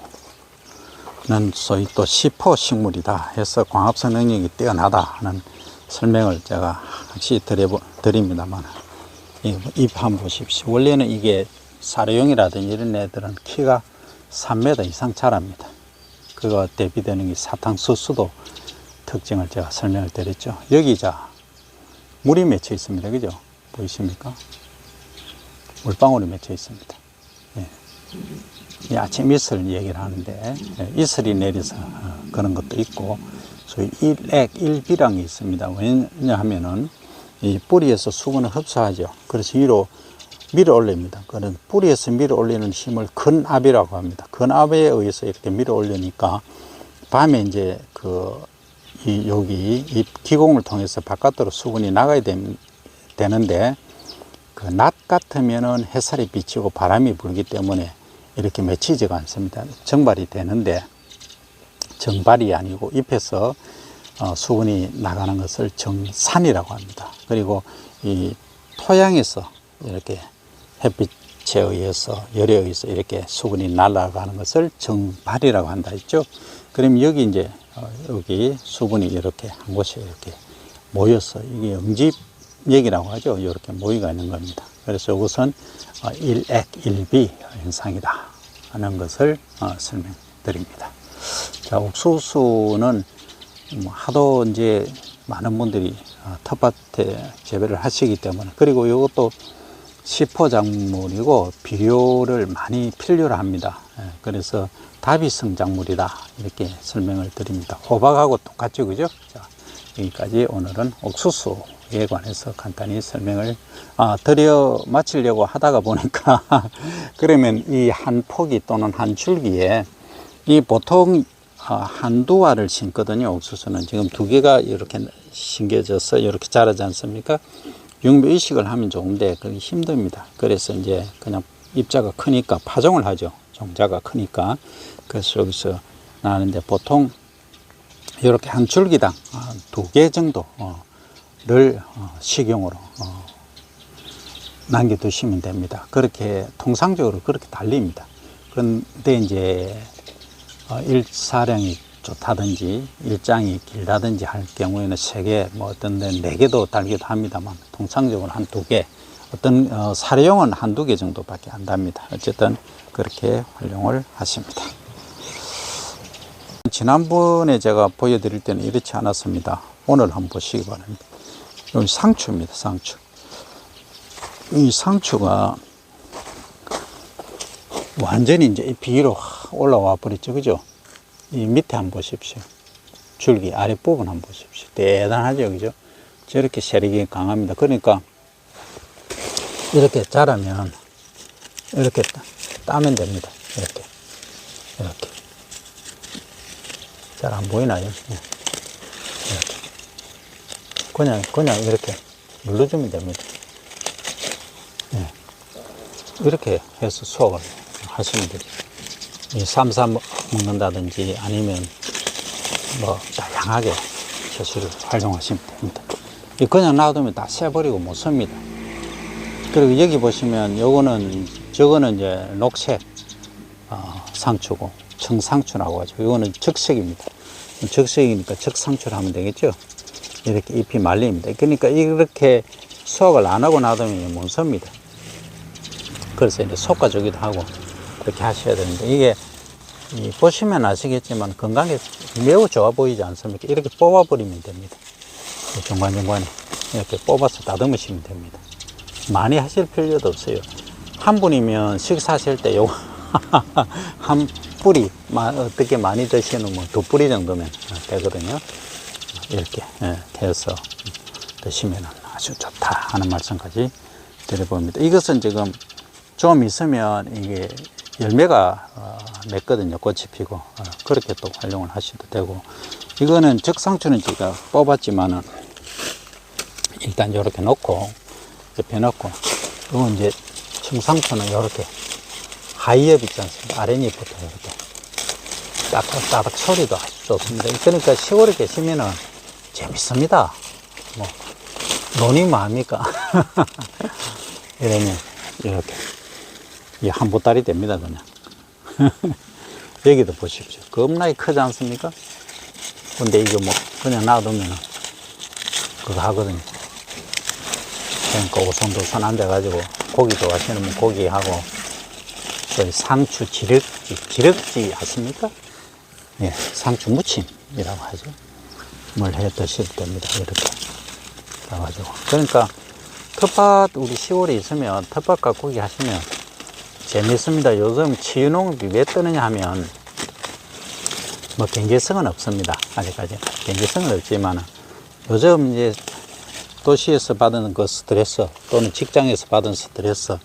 소위 또 시포 식물이다 해서 광합성 능력이 뛰어나다 하는 설명을 제가 확실히 드립니다만 잎 한번 보십시오. 원래는 이게 사료용이라든지 이런 애들은 키가 3m 이상 자랍니다. 그거 대비되는 게 사탕수수도 특징을 제가 설명을 드렸죠. 여기 자 물이 맺혀 있습니다. 그죠? 보이십니까? 물방울이 맺혀 있습니다. 예. 이 아침 이슬 얘기를 하는데 이슬이 내려서 그런 것도 있고 소위 일액, 일비라는 게 있습니다. 왜냐하면은 이 뿌리에서 수분을 흡수하죠. 그래서 위로 밀어 올립니다. 그런 뿌리에서 밀어 올리는 힘을 근압이라고 합니다. 근압에 의해서 이렇게 밀어 올리니까 밤에 이제 여기 이 기공을 통해서 바깥으로 수분이 나가야 되는데 그 낮 같으면은 햇살이 비치고 바람이 불기 때문에 이렇게 맺히지가 않습니다. 정발이 되는데 정발이 아니고 잎에서 수분이 나가는 것을 정산이라고 합니다. 그리고 이 토양에서 이렇게 햇빛에 의해서 열에 의해서 이렇게 수분이 날아가는 것을 정발이라고 한다 했죠. 그럼 여기 이제 여기 수분이 이렇게 한 곳에 이렇게 모여서 이게 응집액이라고 하죠. 이렇게 모이가 있는 겁니다. 그래서 이것은 일액 일비 현상이다 하는 것을 설명드립니다. 자, 옥수수는 하도 이제 많은 분들이 텃밭에 재배를 하시기 때문에 그리고 이것도 시포 작물이고 비료를 많이 필요로 합니다. 그래서 다비성 작물이다 이렇게 설명을 드립니다. 호박하고 똑같죠, 그죠? 자, 여기까지 오늘은 옥수수에 관해서 간단히 설명을 드려 마치려고 하다가 보니까 그러면 이 한 포기 또는 한 줄기에 이 보통 한두 알을 심거든요. 옥수수는 지금 두 개가 이렇게 심겨져서 이렇게 자라지 않습니까? 융배 이식을 하면 좋은데 그게 힘듭니다. 그래서 이제 그냥 입자가 크니까 파종을 하죠. 종자가 크니까. 그래서 여기서 나는데 보통 이렇게 한 줄기당 두 개 정도를 식용으로 남겨두시면 됩니다. 그렇게 통상적으로 그렇게 달립니다. 그런데 이제 일사량이 좋다든지 일장이 길다든지 할 경우에는 3개, 뭐 어떤 데는 4개도 달기도 합니다만 통상적으로 한 2개, 어떤 사료용은 한두 개 정도밖에 안 답니다. 어쨌든 그렇게 활용을 하십니다. 지난번에 제가 보여드릴 때는 이렇지 않았습니다. 오늘 한번 보시기 바랍니다. 여기 상추입니다. 상추. 이 상추가 완전히 이제 잎이 위로 올라와 버렸죠. 그죠? 이 밑에 한번 보십시오. 줄기 아랫부분 한번 보십시오. 대단하죠. 그죠? 저렇게 세력이 강합니다. 그러니까 이렇게 자라면 이렇게 따면 됩니다. 이렇게. 잘 안 보이나요? 이렇게. 그냥 이렇게 눌러주면 됩니다. 이렇게 해서 수확을 하시면 되죠. 쌈 먹는다든지 아니면 뭐 다양하게 채소를 활용하시면 됩니다. 그냥 놔두면 다 새버리고 못 섭니다. 그리고 여기 보시면 저거는 이제 녹색 상추고 청상추라고 하죠. 이거는 적색입니다. 적색이니까 적상추를 하면 되겠죠. 이렇게 잎이 말립니다. 그러니까 이렇게 수확을 안 하고 놔두면 못 섭니다. 그래서 이제 솎아주기도 하고 그렇게 하셔야 되는데, 이게 보시면 아시겠지만 건강에 매우 좋아 보이지 않습니까? 이렇게 뽑아버리면 됩니다. 중간중간에 이렇게 뽑아서 다듬으시면 됩니다. 많이 하실 필요도 없어요. 한 분이면 식사하실 때 요거 한 뿌리, 어떻게 많이 드시는 뭐 2뿌리 정도면 되거든요. 이렇게 해서 드시면 아주 좋다 하는 말씀까지 드려봅니다. 이것은 지금 좀 있으면 이게 열매가 맺거든요. 꽃이 피고. 그렇게 또 활용을 하셔도 되고, 이거는 적상추는 제가 뽑았지만은 일단 이렇게 놓고 옆에 놓고, 이건 이제 청상추는 이렇게 하이엽 있지 않습니까? 아랫잎부터 이렇게 따닥따닥 소리도 아주 좋습니다. 그러니까 시골에 계시면은 재밌습니다. 뭐 논이 뭐합니까? 이러면 이렇게 이 한 보따리 됩니다, 그냥. 여기도 보십시오. 겁나게 크지 않습니까? 근데 이거 뭐 그냥 놔두면 그거 하거든요. 그러니까 오손도손 앉아가지고 고기 좋아하시는 분 고기하고, 상추 지륵지 아십니까? 예, 상추 무침이라고 하죠. 뭘 해 드셔도 됩니다. 이렇게 가지고. 그러니까 텃밭 우리 시골에 있으면 텃밭과 고기 하시면 재밌습니다. 요즘 치유농업이 왜 뜨느냐 하면 뭐 경제성은 없습니다. 아직까지 경제성은 없지만 요즘 이제 도시에서 받은 그 스트레스 또는 직장에서 받은 스트레스,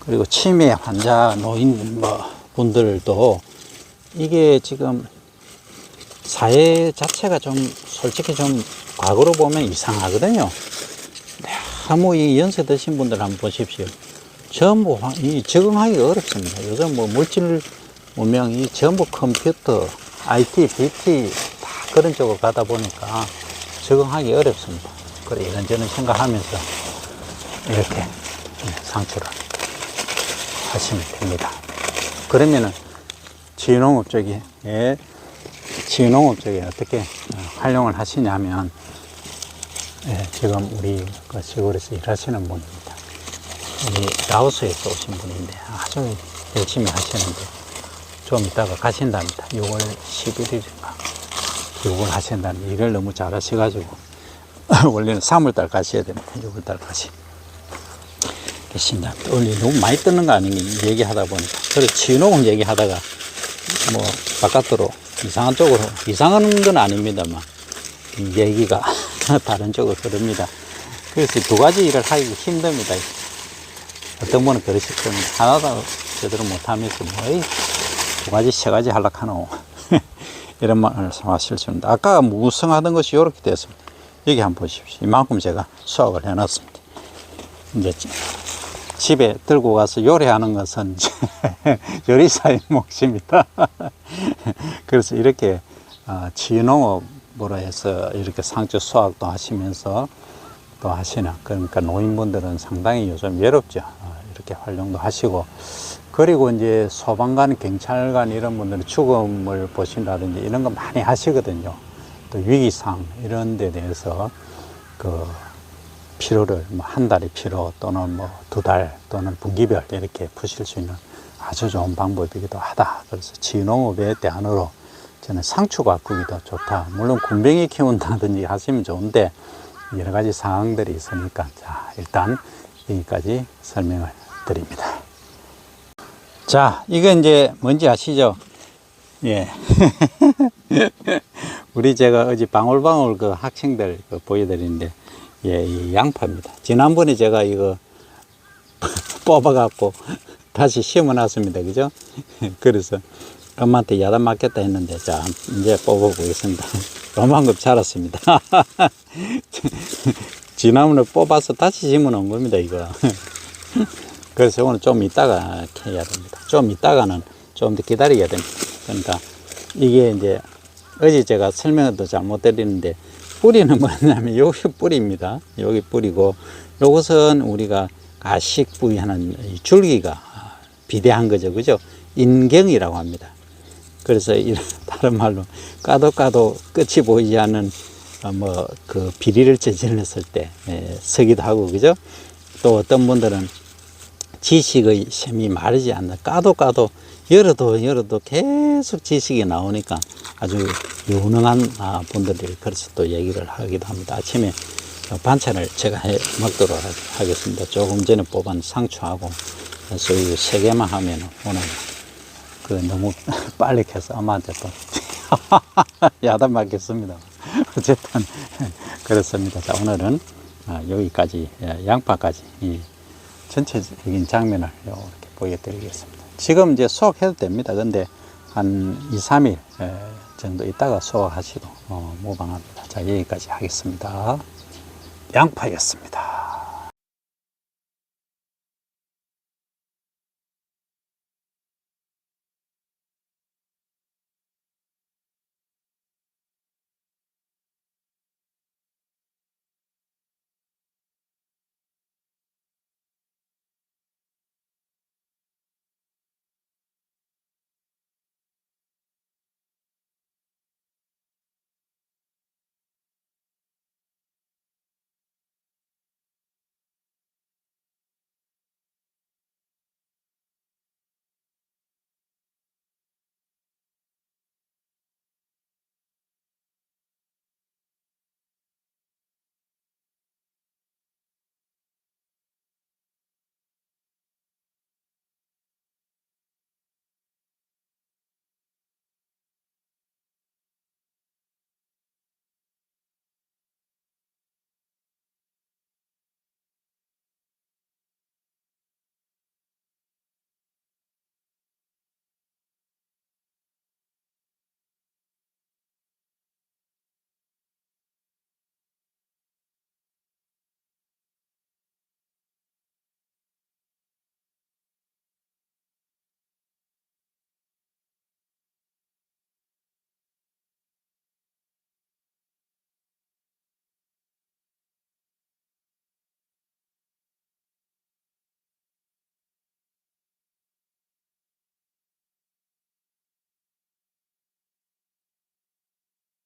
그리고 치매 환자 노인 분들도 이게 지금 사회 자체가 좀 솔직히 좀 과거로 보면 이상하거든요. 너무 이 연세 드신 분들 한번 보십시오. 전부 적응하기가 어렵습니다. 요즘 뭐 물질 문명이 전부 컴퓨터, IT, BT 다 그런 쪽으로 가다 보니까 적응하기 어렵습니다. 그래 이런저런 생각하면서 이렇게 상추를 하시면 됩니다. 그러면은 지유농업 쪽에 어떻게 활용을 하시냐면, 지금 우리 그 시골에서 일하시는 분입니다. 우리 라오스에서 오신 분인데 아주 열심히 하시는데 좀 이따가 가신답니다. 6월 11일인가 6월 하신다는 일을 너무 잘하셔가지고 원래는 3월달 가셔야 됩니다. 6월달 계신답니다. 원래 너무 많이 뜨는 거 아닌가 얘기하다 보니까, 그래서 치유농업 얘기하다가 뭐 바깥으로 이상한 쪽으로, 이상한 건 아닙니다만 얘기가 다른 쪽으로 흐릅니다. 그래서 두 가지 일을 하기 힘듭니다. 어떤 분은 그러실 겁니다. 하나도 제대로 못하면서 뭐 두 가지 세 가지 하락하노 이런 말씀하실 수 있는데, 아까 무성하던 것이 이렇게 됐습니다. 여기 한번 보십시오. 이만큼 제가 수확을 해놨습니다. 이제 집에 들고 가서 요리하는 것은 요리사의 몫입니다. 그래서 이렇게 치유농업으로 해서 이렇게 상추 수확도 하시면서 또 하시는, 그러니까 노인분들은 상당히 요즘 외롭죠. 이렇게 활용도 하시고, 그리고 이제 소방관, 경찰관 이런 분들은 죽음을 보신다든지 이런 거 많이 하시거든요. 또 위기상 이런 데 대해서 그 피로를 뭐 한 달의 피로 또는 뭐 2달 또는 분기별 이렇게 푸실 수 있는 아주 좋은 방법이기도 하다. 그래서 치유농업의 대안으로 저는 상추 가꾸기도 좋다. 물론 군뱅이 키운다든지 하시면 좋은데 여러 가지 상황들이 있으니까, 자, 일단 여기까지 설명을 드립니다. 자, 이거 이제 뭔지 아시죠? 예. 우리 제가 어제 방울방울 그 학생들 보여드리는데, 예, 이 양파입니다. 지난번에 제가 이거 뽑아갖고 다시 심어 놨습니다. 그죠? 그래서 엄마한테 야단 맞겠다 했는데, 자, 이제 뽑아보겠습니다. 요만큼 자랐습니다. 지난번에 뽑아서 다시 심어 놓은 겁니다, 이거. 그래서 오늘 좀 이따가 해야 됩니다. 좀 이따가는 좀 더 기다려야 됩니다. 그러니까 이게 이제 어제 제가 설명도 잘 못 드리는데, 뿌리는 뭐냐면 여기 뿌리입니다. 여기 뿌리고 요것은 우리가 가식 부위하는 이 줄기가 비대한 거죠. 그죠? 인경이라고 합니다. 그래서 이런 다른 말로 까도 끝이 보이지 않는 뭐 그 비리를 저질렀을 때 서기도 하고 그죠? 또 어떤 분들은 지식의 샘이 마르지 않는 까도 열어도 계속 지식이 나오니까 아주 유능한 분들이 그래서 또 얘기를 하기도 합니다. 아침에 반찬을 제가 해 먹도록 하겠습니다. 조금 전에 뽑은 상추하고 소유 3개만 하면 오늘 그 너무 빨리 캐서 엄마한테 또 야단 맞겠습니다. 어쨌든 그렇습니다. 자, 오늘은 여기까지 양파까지 이 전체적인 장면을 이렇게 보여드리겠습니다. 지금 이제 수확해도 됩니다. 근데 한 2, 3일 정도 있다가 수확하시도 무방합니다. 자, 여기까지 하겠습니다. 양파였습니다.